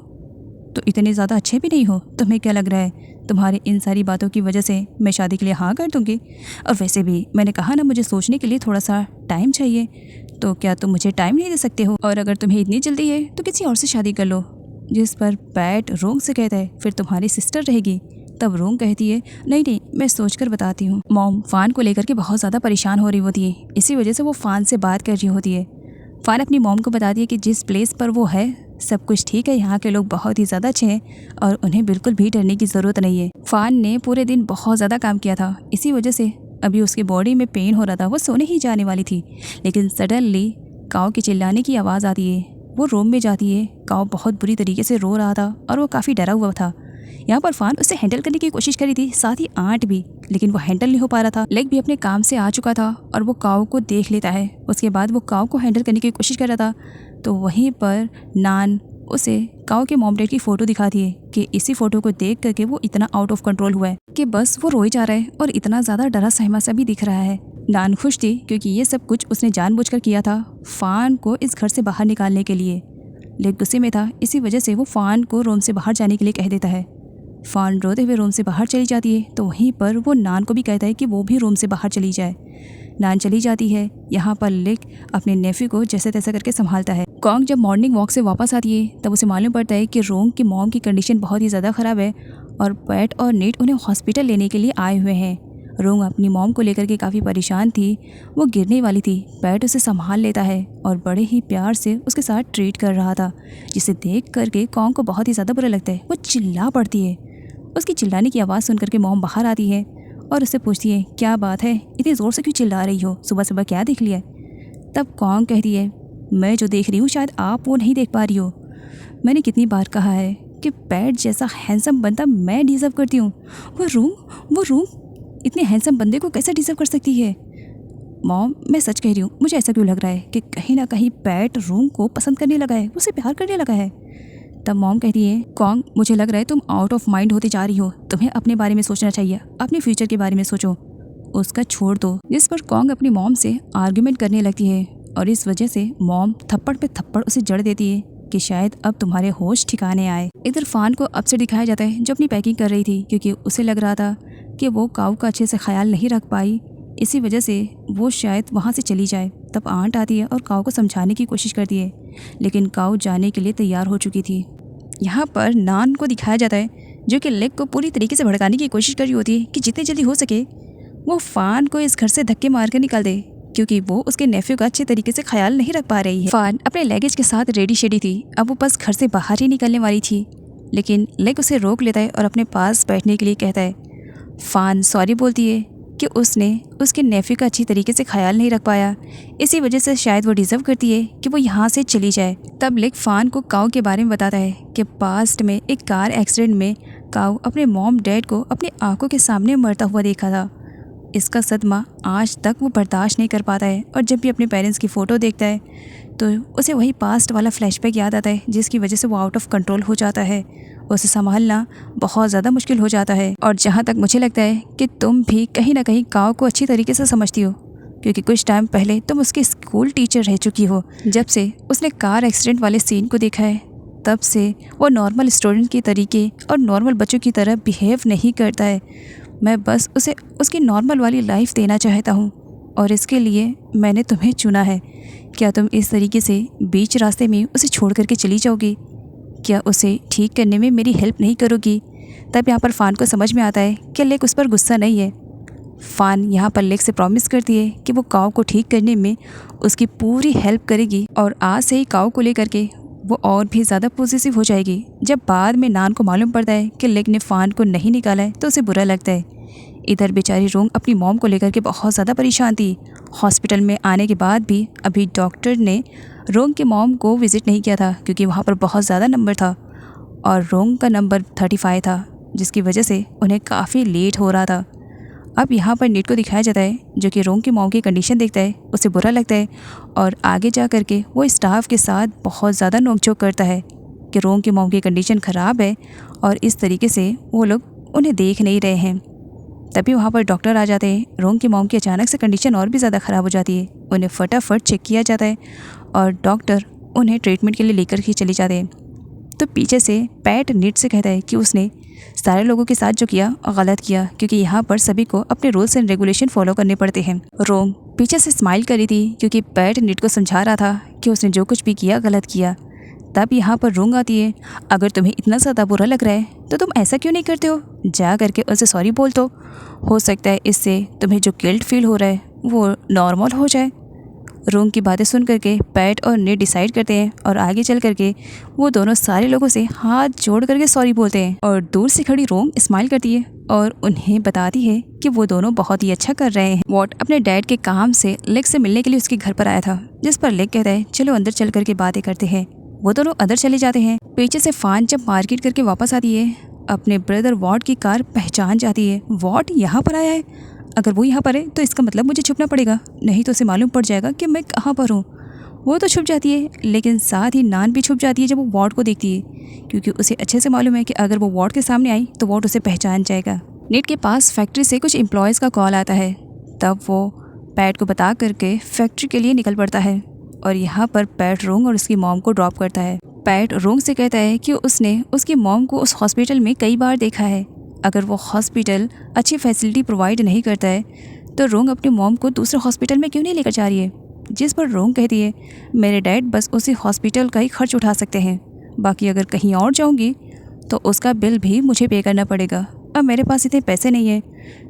तो इतने ज़्यादा अच्छे भी नहीं हो। तुम्हें क्या लग रहा है तुम्हारी इन सारी बातों की वजह से मैं शादी के लिए हाँ कर दूँगी? और वैसे भी मैंने कहा ना मुझे सोचने के लिए थोड़ा सा टाइम चाहिए, तो क्या तुम मुझे टाइम नहीं दे सकते हो? और अगर तुम्हें इतनी जल्दी है तो किसी और से शादी कर लो। जिस पर पैट रोंग से कहता है फिर तुम्हारी सिस्टर रहेगी। तब रोंग कहती है नहीं मैं सोच कर बताती हूँ। मॉम फ़ान को लेकर के बहुत ज़्यादा परेशान हो रही होती है, इसी वजह से वो फ़ान से बात कर रही होती है। फ़ान अपनी मॉम को बताती है कि जिस प्लेस पर वो है सब कुछ ठीक है, यहाँ के लोग बहुत ही ज़्यादा अच्छे हैं और उन्हें बिल्कुल भी डरने की ज़रूरत नहीं है। फ़ान ने पूरे दिन बहुत ज़्यादा काम किया था, इसी वजह से अभी उसकी बॉडी में पेन हो रहा था, वो सोने ही जाने वाली थी। लेकिन सडनली काऊ की चिल्लाने की आवाज़ आती है। वो रूम में जाती है। काऊ बहुत बुरी तरीके से रो रहा था और वो काफ़ी डरा हुआ था। यहाँ पर फ़ान उसे हैंडल करने की कोशिश करी थी, साथ ही आंट भी, लेकिन वो हैंडल नहीं हो पा रहा था। लेग भी अपने काम से आ चुका था और वो काऊ को देख लेता है। उसके बाद वो काऊ को हैंडल करने की कोशिश कर रहा था तो वहीं पर नान उसे काऊ के मॉम डैड की फ़ोटो दिखाती है कि इसी फ़ोटो को देख करके वो इतना आउट ऑफ कंट्रोल हुआ है कि बस वो रोई जा रहा है और इतना ज़्यादा डरा सहमा सा भी दिख रहा है। नान खुश थी क्योंकि ये सब कुछ उसने जानबूझकर किया था फ़ान को इस घर से बाहर निकालने के लिए। लेग गुस्से में था, इसी वजह से वो फ़ान को रूम से बाहर जाने के लिए कह देता है। फ़ान रोते हुए रूम से बाहर चली जाती है तो वहीं पर वो नान को भी कहता है कि वो भी रूम से बाहर चली जाए। नान चली जाती है। यहाँ पर लेग अपने नेफ्यू को जैसे तैसे करके संभालता है। कॉन्ग जब मॉर्निंग वॉक से वापस आती है तब उसे मालूम पड़ता है कि रोंग की मॉम की कंडीशन बहुत ही ज़्यादा ख़राब है और पैट और नीट उन्हें हॉस्पिटल लेने के लिए आए हुए हैं। रोंग अपनी मॉम को लेकर के काफ़ी परेशान थी, वो गिरने वाली थी। पैट उसे संभाल लेता है और बड़े ही प्यार से उसके साथ ट्रीट कर रहा था, जिसे देख करके कॉन्ग को बहुत ही ज़्यादा बुरा लगता है। वो चिल्ला पड़ती है। उसकी चिल्लाने की आवाज़ सुन करके मॉम बाहर आती है और उससे पूछती है क्या बात है, इतनी ज़ोर से क्यों चिल्ला रही हो, सुबह सुबह क्या देख लिया? तब कॉन्ग कहती है मैं जो देख रही हूँ शायद आप वो नहीं देख पा रही हो। मैंने कितनी बार कहा है कि पैट जैसा हैंडसम बंदा मैं डिज़र्व करती हूँ, वो रूम इतने हैंडसम बंदे को कैसे डिज़र्व कर सकती है? मॉम मैं सच कह रही हूँ, मुझे ऐसा क्यों लग रहा है कि कहीं ना कहीं पैट रूम को पसंद करने लगा है, उसे प्यार करने लगा है। तब मॉम कहती है कॉन्ग मुझे लग रहा है तुम आउट ऑफ माइंड होते जा रही हो, तुम्हें अपने बारे में सोचना चाहिए, अपने फ्यूचर के बारे में सोचो, उसका छोड़ दो। जिस पर कॉन्ग अपनी मॉम से आर्ग्यूमेंट करने लगती है और इस वजह से मॉम थप्पड़ पे थप्पड़ उसे जड़ देती है कि शायद अब तुम्हारे होश ठिकाने आए। इधर फान को अब से दिखाया जाता है जो अपनी पैकिंग कर रही थी, क्योंकि उसे लग रहा था कि वो काऊ का अच्छे से ख्याल नहीं रख पाई, इसी वजह से वो शायद वहाँ से चली जाए। तब आंट आती है और काऊ को समझाने की कोशिश करती है, लेकिन काऊ जाने के लिए तैयार हो चुकी थी। यहाँ पर नान को दिखाया जाता है जो कि लेग को पूरी तरीके से भड़काने की कोशिश कर रही होती है कि जितनी जल्दी हो सके वो फान को इस घर से धक्के मार कर निकाल दे, क्योंकि वो उसके नेफ्यू का अच्छे तरीके से ख्याल नहीं रख पा रही है। फान अपने लगेज के साथ रेडी शेडी थी, अब वो बस घर से बाहर ही निकलने वाली थी, लेकिन लेग उसे रोक लेता है और अपने पास बैठने के लिए कहता है। फान सॉरी बोलती है कि उसने उसके नेफ्यू का अच्छी तरीके से ख्याल नहीं रख पाया, इसी वजह से शायद वो डिज़र्व करती है कि वो यहाँ से चली जाए। तब लेग फान को काऊ के बारे में बताता है कि पास्ट में एक कार एक्सीडेंट में काऊ अपने मॉम डैड को अपनी आंखों के सामने मरता हुआ देखा था। इसका सदमा आज तक वो बर्दाश्त नहीं कर पाता है और जब भी अपने पेरेंट्स की फ़ोटो देखता है तो उसे वही पास्ट वाला फ्लैशबैक याद आता है, जिसकी वजह से वो आउट ऑफ कंट्रोल हो जाता है। उसे संभालना बहुत ज़्यादा मुश्किल हो जाता है। और जहाँ तक मुझे लगता है कि तुम भी कहीं ना कहीं काऊ को अच्छी तरीके से समझती हो, क्योंकि कुछ टाइम पहले तुम उसकी स्कूल टीचर रह चुकी हो। जब से उसने कार एक्सीडेंट वाले सीन को देखा है तब से वो नॉर्मल स्टूडेंट के तरीके और नॉर्मल बच्चों की तरह बिहेव नहीं करता है। मैं बस उसे उसकी नॉर्मल वाली लाइफ देना चाहता हूँ और इसके लिए मैंने तुम्हें चुना है। क्या तुम इस तरीके से बीच रास्ते में उसे छोड़ करके चली जाओगी? क्या उसे ठीक करने में मेरी हेल्प नहीं करोगी? तब यहाँ पर फ़ान को समझ में आता है कि लेक उस पर गुस्सा नहीं है। फ़ान यहाँ पर लेक से प्रॉमिस करती है कि वो काऊ को ठीक करने में उसकी पूरी हेल्प करेगी और आज से ही काऊ को लेकर के वो और भी ज़्यादा पॉजिटिव हो जाएगी। जब बाद में नान को मालूम पड़ता है कि लेक ने फ़ान को नहीं निकाला है तो उसे बुरा लगता है। इधर बेचारी रोंग अपनी मॉम को लेकर के बहुत ज़्यादा परेशान थी। हॉस्पिटल में आने के बाद भी अभी डॉक्टर ने रोंग के मॉम को विज़िट नहीं किया था, क्योंकि वहाँ पर बहुत ज़्यादा नंबर था और रोंग का नंबर 35 था, जिसकी वजह से उन्हें काफ़ी लेट हो रहा था। अब यहाँ पर नीट को दिखाया जाता है जो कि रोंग की मॉम की कंडीशन देखता है, उसे बुरा लगता है और आगे जा कर के वो स्टाफ के साथ बहुत ज़्यादा नोकझोंक करता है कि रोंग की मॉम की कंडीशन ख़राब है और इस तरीके से वो लोग उन्हें देख नहीं रहे हैं। तभी वहाँ पर डॉक्टर आ जाते हैं। रोंग की मॉम की अचानक से कंडीशन और भी ज़्यादा ख़राब हो जाती है। उन्हें फटाफट चेक किया जाता है और डॉक्टर उन्हें ट्रीटमेंट के लिए लेकर के चले जाते हैं। तो पीछे से पैट नीट से कहता है कि उसने सारे लोगों के साथ जो किया गलत किया, क्योंकि यहाँ पर सभी को अपने रूल्स एंड रेगुलेशन फॉलो करने पड़ते हैं। रोंग पीछे से स्माइल करी थी क्योंकि पैट नीट को समझा रहा था कि उसने जो कुछ भी किया गलत किया। तब यहाँ पर रोंग आती है। अगर तुम्हें इतना ज़्यादा बुरा लग रहा है तो तुम ऐसा क्यों नहीं करते हो? जा करके उनसे सॉरी बोल दो, हो सकता है इससे तुम्हें जो गिल्ट फील हो रहा है वो नॉर्मल हो जाए। रोंग की बातें सुन करके पैट और नीट डिसाइड करते हैं और आगे चल करके वो दोनों सारे लोगों से हाथ जोड़ करके सॉरी बोलते हैं। और दूर से खड़ी रोंग स्माइल करती है और उन्हें बताती है कि वो दोनों बहुत ही अच्छा कर रहे हैं। वॉट अपने डैड के काम से लेग से मिलने के लिए उसके घर पर आया था, जिस पर लेग कहता है चलो अंदर चल करके बातें करते हैं। वो दोनों अंदर चले जाते हैं। पीछे से फ़ान जब मार्केट करके वापस आती है अपने ब्रदर वॉट की कार पहचान जाती है। वॉट यहाँ पर आया है, अगर वो यहाँ पर है तो इसका मतलब मुझे छुपना पड़ेगा, नहीं तो उसे मालूम पड़ जाएगा कि मैं कहाँ पर हूँ। वो तो छुप जाती है, लेकिन साथ ही नान भी छुप जाती है जब वो वॉट को देखती है, क्योंकि उसे अच्छे से मालूम है कि अगर वो वॉट के सामने आई तो वॉट उसे पहचान जाएगा। नीट के पास फैक्ट्री से कुछ एम्प्लॉयज़ का कॉल आता है। तब वो पैट को बता करके फैक्ट्री के लिए निकल पड़ता है और यहाँ पर पैट रोंग और उसकी मॉम को ड्रॉप करता है। पैट रोंग से कहता है कि उसने उसकी मॉम को उस हॉस्पिटल में कई बार देखा है। अगर वो हॉस्पिटल अच्छी फैसिलिटी प्रोवाइड नहीं करता है तो रोंग अपनी मॉम को दूसरे हॉस्पिटल में क्यों नहीं लेकर जा रही है? जिस पर रोंग कहती है मेरे डैड बस उसी हॉस्पिटल का ही खर्च उठा सकते हैं, बाकी अगर कहीं और जाऊंगी तो उसका बिल भी मुझे पे करना पड़ेगा। अब मेरे पास इतने पैसे नहीं है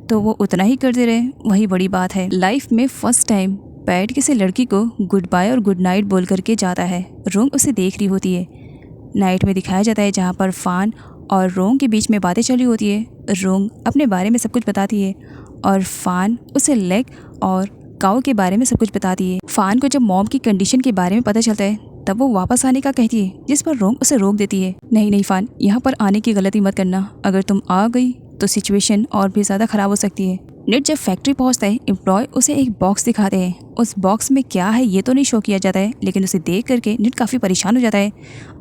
तो वो उतना ही करते रहे, वही बड़ी बात है। लाइफ में फर्स्ट टाइम पैट किसी लड़की को गुड बाय और गुड नाइट बोल करके जाता है। रोंग उसे देख रही होती है। नाइट में दिखाया जाता है जहाँ पर फ़ान और रोंग के बीच में बातें चली होती है। रोंग अपने बारे में सब कुछ बताती है और फ़ान उसे लेग और काऊ के बारे में सब कुछ बताती है। फ़ान को जब मॉम की कंडीशन के बारे में पता चलता है तब वो वापस आने का कहती है, जिस पर रोंग उसे रोक देती है। नहीं फ़ान, यहाँ पर आने की गलती मत करना, अगर तुम आ गई तो सिचुएशन और भी ज़्यादा ख़राब हो सकती है। नीट जब फैक्ट्री पहुंचता है एम्प्लॉय उसे एक बॉक्स दिखाते हैं। उस बॉक्स में क्या है ये तो नहीं शो किया जाता है, लेकिन उसे देख करके नीट काफ़ी परेशान हो जाता है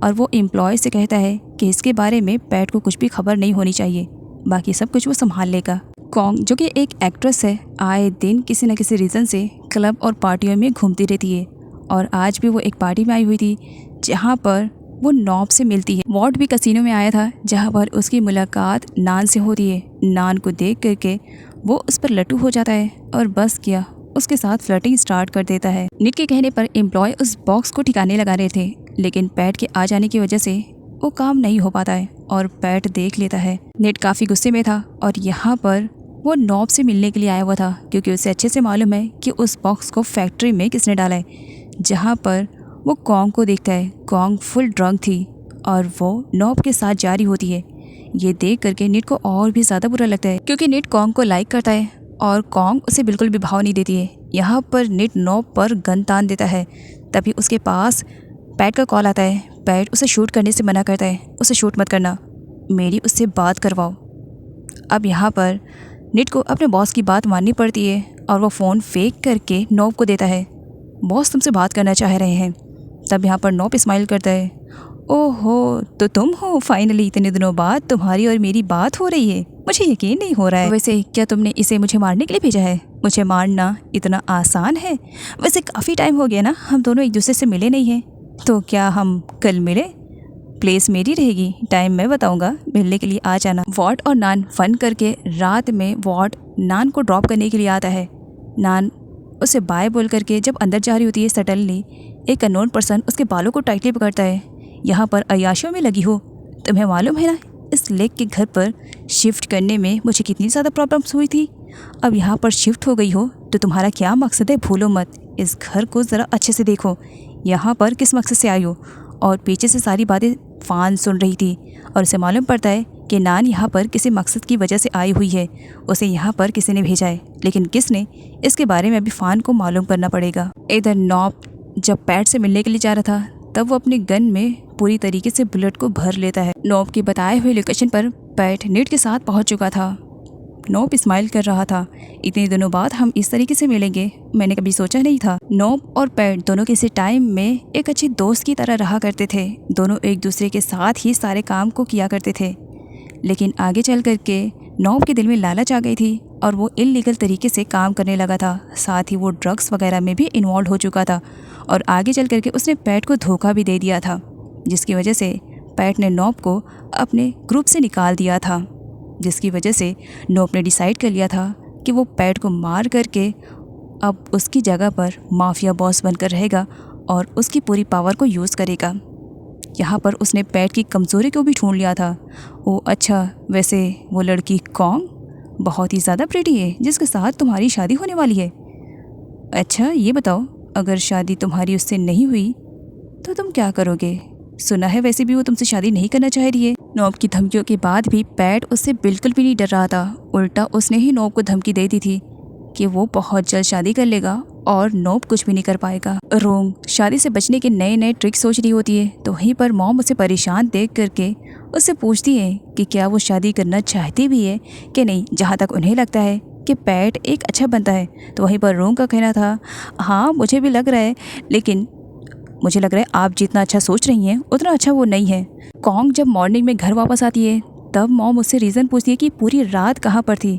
और वो एम्प्लॉय से कहता है कि इसके बारे में पैट को कुछ भी खबर नहीं होनी चाहिए, बाकी सब कुछ वो संभाल लेगा। कॉन्ग जो कि एक एक्ट्रेस है, आए दिन किसी न किसी रीज़न से क्लब और पार्टियों में घूमती रहती है और आज भी वो एक पार्टी में आई हुई थी जहाँ पर वो नॉब से मिलती है। वॉट भी कसिनो में आया था जहाँ पर उसकी मुलाकात नान से होती है। नान को देख करके वो उस पर लटू हो जाता है और बस किया उसके साथ फ्लर्टिंग स्टार्ट कर देता है। निट के कहने पर एम्प्लॉय उस बॉक्स को ठिकाने लगा रहे थे, लेकिन पैट के आ जाने की वजह से वो काम नहीं हो पाता है और पैट देख लेता है। निट काफ़ी गुस्से में था और यहाँ पर वो नॉब से मिलने के लिए आया हुआ था, क्योंकि उसे अच्छे से मालूम है कि उस बॉक्स को फैक्ट्री में किसने डाला है। जहाँ पर वो कॉन्ग को देखता है। कॉन्ग फुल ड्रंक थी और वो नॉब के साथ जारी होती है। ये देख करके निट को और भी ज़्यादा बुरा लगता है, क्योंकि निट कॉन्ग को लाइक करता है और कॉन्ग उसे बिल्कुल भी भाव नहीं देती है। यहाँ पर निट नॉब पर गन तान देता है। तभी उसके पास पैट का कॉल आता है। पैट उसे शूट करने से मना करता है। उसे शूट मत करना, मेरी उससे बात करवाओ। अब यहाँ पर निट को अपने बॉस की बात माननी पड़ती है और वो फ़ोन फेंक करके नॉब को देता है। बॉस तुमसे बात करना चाह रहे हैं। तब यहाँ पर नॉब स्माइल करता है। ओहो, तो तुम हो फाइनली, इतने दिनों बाद तुम्हारी और मेरी बात हो रही है। मुझे यकीन नहीं हो रहा है। वैसे क्या तुमने इसे मुझे मारने के लिए भेजा है? मुझे मारना इतना आसान है? वैसे काफ़ी टाइम हो गया ना, हम दोनों एक दूसरे से मिले नहीं हैं। तो क्या हम कल मिले? प्लेस मेरी रहेगी, टाइम मैं बताऊंगा, मिलने के लिए आ जाना। वॉट और नान फन करके रात में वॉट नान को ड्रॉप करने के लिए आता है। नान उसे बाय बोल करके जब अंदर जा रही होती है, सडनली एक अननोन पर्सन उसके बालों को टाइटली पकड़ता है। यहाँ पर अय्याशियों में लगी हो। तुम्हें मालूम है ना इस लेक के घर पर शिफ्ट करने में मुझे कितनी ज़्यादा प्रॉब्लम्स हुई थी। अब यहाँ पर शिफ्ट हो गई हो तो तुम्हारा क्या मकसद है भूलो मत। इस घर को ज़रा अच्छे से देखो, यहाँ पर किस मकसद से आई हो। और पीछे से सारी बातें फ़ान सुन रही थी और उसे मालूम पड़ता है कि नान यहाँ पर किसी मकसद की वजह से आई हुई है। उसे यहाँ पर किसी ने भेजा है, लेकिन किसने, इसके बारे में अभी फ़ान को मालूम करना पड़ेगा। इधर नॉब जब पैट से मिलने के लिए जा रहा था, तब वो अपनी गन में पूरी तरीके से बुलेट को भर लेता है। नॉब की बताए हुए लोकेशन पर पैट निट के साथ पहुँच चुका था। नॉब स्माइल कर रहा था। इतने दिनों बाद हम इस तरीके से मिलेंगे, मैंने कभी सोचा नहीं था। नॉब और पैट दोनों किसी टाइम में एक अच्छे दोस्त की तरह रहा करते थे। दोनों एक दूसरे के साथ ही सारे काम को किया करते थे, लेकिन आगे चल करके नॉब के दिल में लालच आ गई थी और वो इल्लीगल तरीके से काम करने लगा था। साथ ही वो ड्रग्स वगैरह में भी इन्वॉल्व हो चुका था और आगे चल करके उसने पैट को धोखा भी दे दिया था, जिसकी वजह से पैट ने नॉब को अपने ग्रुप से निकाल दिया था। जिसकी वजह से नॉब ने डिसाइड कर लिया था कि वो पैट को मार करके अब उसकी जगह पर माफिया बॉस बनकर रहेगा और उसकी पूरी पावर को यूज़ करेगा। यहाँ पर उसने पैट की कमज़ोरी को भी ढूंढ लिया था। ओ अच्छा, वैसे वो लड़की कॉन्ग बहुत ही ज़्यादा प्रिटी है जिसके साथ तुम्हारी शादी होने वाली है। अच्छा ये बताओ, अगर शादी तुम्हारी उससे नहीं हुई तो तुम क्या करोगे? सुना है वैसे भी वो तुमसे शादी नहीं करना चाह रही है। नॉब की धमकियों के बाद भी पैट उससे बिल्कुल भी नहीं डर रहा था। उल्टा उसने ही नॉब को धमकी दे दी थी कि वो बहुत जल्द शादी कर लेगा और नॉब कुछ भी नहीं कर पाएगा। रोंग शादी से बचने के नए नए ट्रिक्स सोच रही होती है, तो वहीं पर मॉम उसे परेशान देख करके उससे पूछती है कि क्या वो शादी करना चाहती भी है कि नहीं। जहाँ तक उन्हें लगता है कि पैट एक अच्छा बनता है, तो वहीं पर रोंग का कहना था, हाँ मुझे भी लग रहा है, लेकिन मुझे लग रहा है आप जितना अच्छा सोच रही हैं उतना अच्छा वो नहीं है। कॉन्ग जब मॉर्निंग में घर वापस आती है, तब मॉम उससे रीज़न पूछती है कि पूरी रात कहाँ पर थी।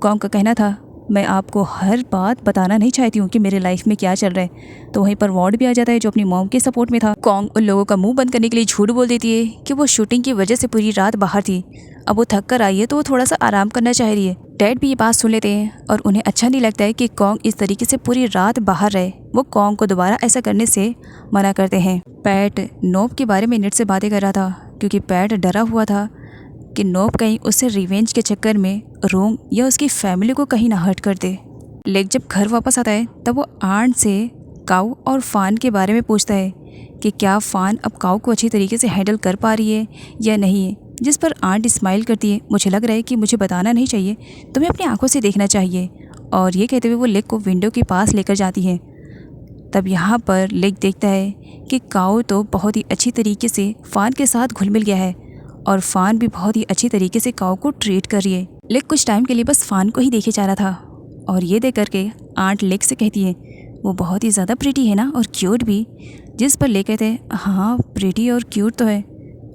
कॉन्ग का कहना था, मैं आपको हर बात बताना नहीं चाहती हूँ कि मेरे लाइफ में क्या चल रहा है। तो वहीं पर वॉर्ड भी आ जाता है जो अपनी मॉम के सपोर्ट में था। कॉन्ग उन लोगों का मुंह बंद करने के लिए झूठ बोल देती है कि वो शूटिंग की वजह से पूरी रात बाहर थी, अब वो थक कर आई है तो वो थोड़ा सा आराम करना चाह रही है। डैड भी ये बात सुन लेते हैं और उन्हें अच्छा नहीं लगता है कि कॉन्ग इस तरीके से पूरी रात बाहर रहे। वो कॉन्ग को दोबारा ऐसा करने से मना करते हैं। पैट नॉब के बारे में निट से बातें कर रहा था, क्योंकि पैट डरा हुआ था कि नॉब कहीं उससे रिवेंज के चक्कर में रोंग या उसकी फैमिली को कहीं ना हर्ट कर दे। लेक जब घर वापस आता है, तब वो आंट से काऊ और फ़ान के बारे में पूछता है कि क्या फ़ान अब काऊ को अच्छी तरीके से हैंडल कर पा रही है या नहीं है। जिस पर आंट स्माइल करती है, मुझे लग रहा है कि मुझे बताना नहीं चाहिए, तुम्हें अपनी आंखों से देखना चाहिए। और ये कहते हुए वो लेक को विंडो के पास लेकर जाती है। तब यहाँ पर लेक देखता है कि काऊ तो बहुत ही अच्छी तरीके से फ़ान के साथ घुल मिल गया है और फ़ान भी बहुत ही अच्छी तरीके से काऊ को ट्रीट कर रही है। लेक कुछ टाइम के लिए बस फ़ान को ही देखे जा रहा था और ये देख करके आंट लेक से कहती है, वो बहुत ही ज़्यादा प्रिटी है ना और क्यूट भी। जिस पर लेक कहते हैं, हाँ प्रिटी और क्यूट तो है।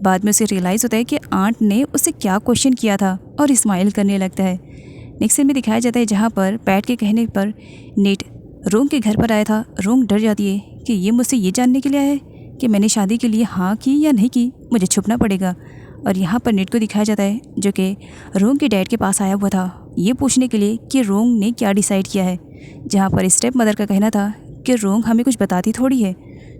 बाद में उसे रियलाइज़ होता है कि आंट ने उससे क्या क्वेश्चन किया था और स्माइल करने लगता है। नेक्स्ट सीन में दिखाया जाता है जहाँ पर पैट के कहने पर निट रोंग के घर पर आया था। रोंग डर जाती है कि ये मुझसे ये जानने के लिए आया है कि मैंने शादी के लिए हाँ की या नहीं की, मुझे छुपना पड़ेगा। और यहाँ पर नेट को दिखाया जाता है जो कि रोंग के डैड के पास आया हुआ था ये पूछने के लिए कि रोंग ने क्या डिसाइड किया है, जहाँ पर स्टेप मदर का कहना था कि रोंग हमें कुछ बताती थोड़ी है,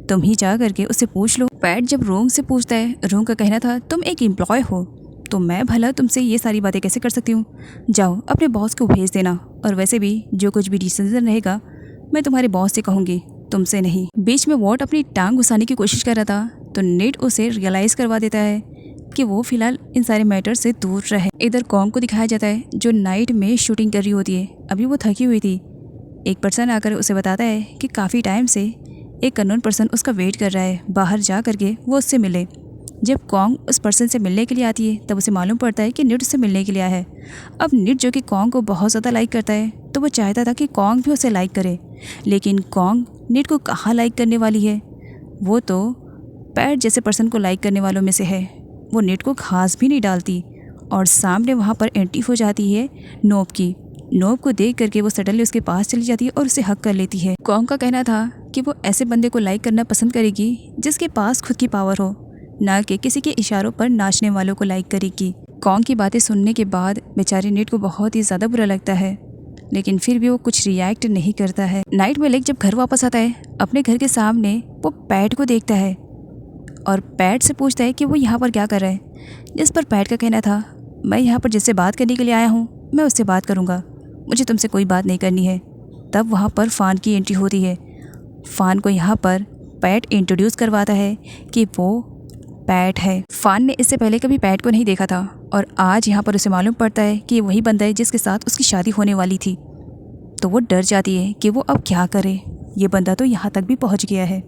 तुम ही जा करके उससे पूछ लो। पैट जब रोंग से पूछता है, रोंग का कहना था तुम एक एम्प्लॉय हो तो मैं भला तुमसे ये सारी बातें कैसे कर सकती हूँ, जाओ अपने बॉस को भेज देना, और वैसे भी जो कुछ भी डिसीजन रहेगा मैं तुम्हारे बॉस से कहूँगी, तुमसे नहीं। बीच में वॉट अपनी टांग घुसाने की कोशिश कर रहा था तो नेट उसे रियलाइज़ करवा देता है कि वो फिलहाल इन सारे मैटर से दूर रहे। इधर कॉन्ग को दिखाया जाता है जो नाइट में शूटिंग कर रही होती है। अभी वो थकी हुई थी। एक पर्सन आकर उसे बताता है कि काफ़ी टाइम से एक अननोन पर्सन उसका वेट कर रहा है, बाहर जा करके वो उससे मिले। जब कॉन्ग उस पर्सन से मिलने के लिए आती है तब उसे मालूम पड़ता है कि निट उससे मिलने के लिए आया है। अब निट जो कि कॉन्ग को बहुत ज़्यादा लाइक करता है तो वो चाहता था कि कॉन्ग भी उसे लाइक करे, लेकिन कॉन्ग निट को कहाँ लाइक करने वाली है, वो तो पैट जैसे पर्सन को लाइक करने वालों में से है। वो नेट को घास भी नहीं डालती और सामने वहाँ पर एंट्री हो जाती है नोब की। नोब को देख करके वो सडनली उसके पास चली जाती है और उसे हक कर लेती है। कॉन्ग का कहना था कि वो ऐसे बंदे को लाइक करना पसंद करेगी जिसके पास खुद की पावर हो, ना कि किसी के इशारों पर नाचने वालों को लाइक करेगी। कॉन्ग की बातें सुनने के बाद बेचारे नेट को बहुत ही ज़्यादा बुरा लगता है, लेकिन फिर भी वो कुछ रिएक्ट नहीं करता है। नाइट में लेक जब घर वापस आता है अपने घर के सामने वो पैट को देखता है और पैट से पूछता है कि वो यहाँ पर क्या कर रहा है, जिस पर पैट का कहना था मैं यहाँ पर जिससे बात करने के लिए आया हूँ मैं उससे बात करूँगा, मुझे तुमसे कोई बात नहीं करनी है। तब वहाँ पर फ़ान की एंट्री होती है। फ़ान को यहाँ पर पैट इंट्रोड्यूस करवाता है कि वो पैट है। फ़ान ने इससे पहले कभी पैट को नहीं देखा था और आज यहाँ पर उसे मालूम पड़ता है कि वही बंदा है जिसके साथ उसकी शादी होने वाली थी। तो वो डर जाती है कि वो अब क्या करे, ये बंदा तो यहाँ तक भी पहुँच गया है।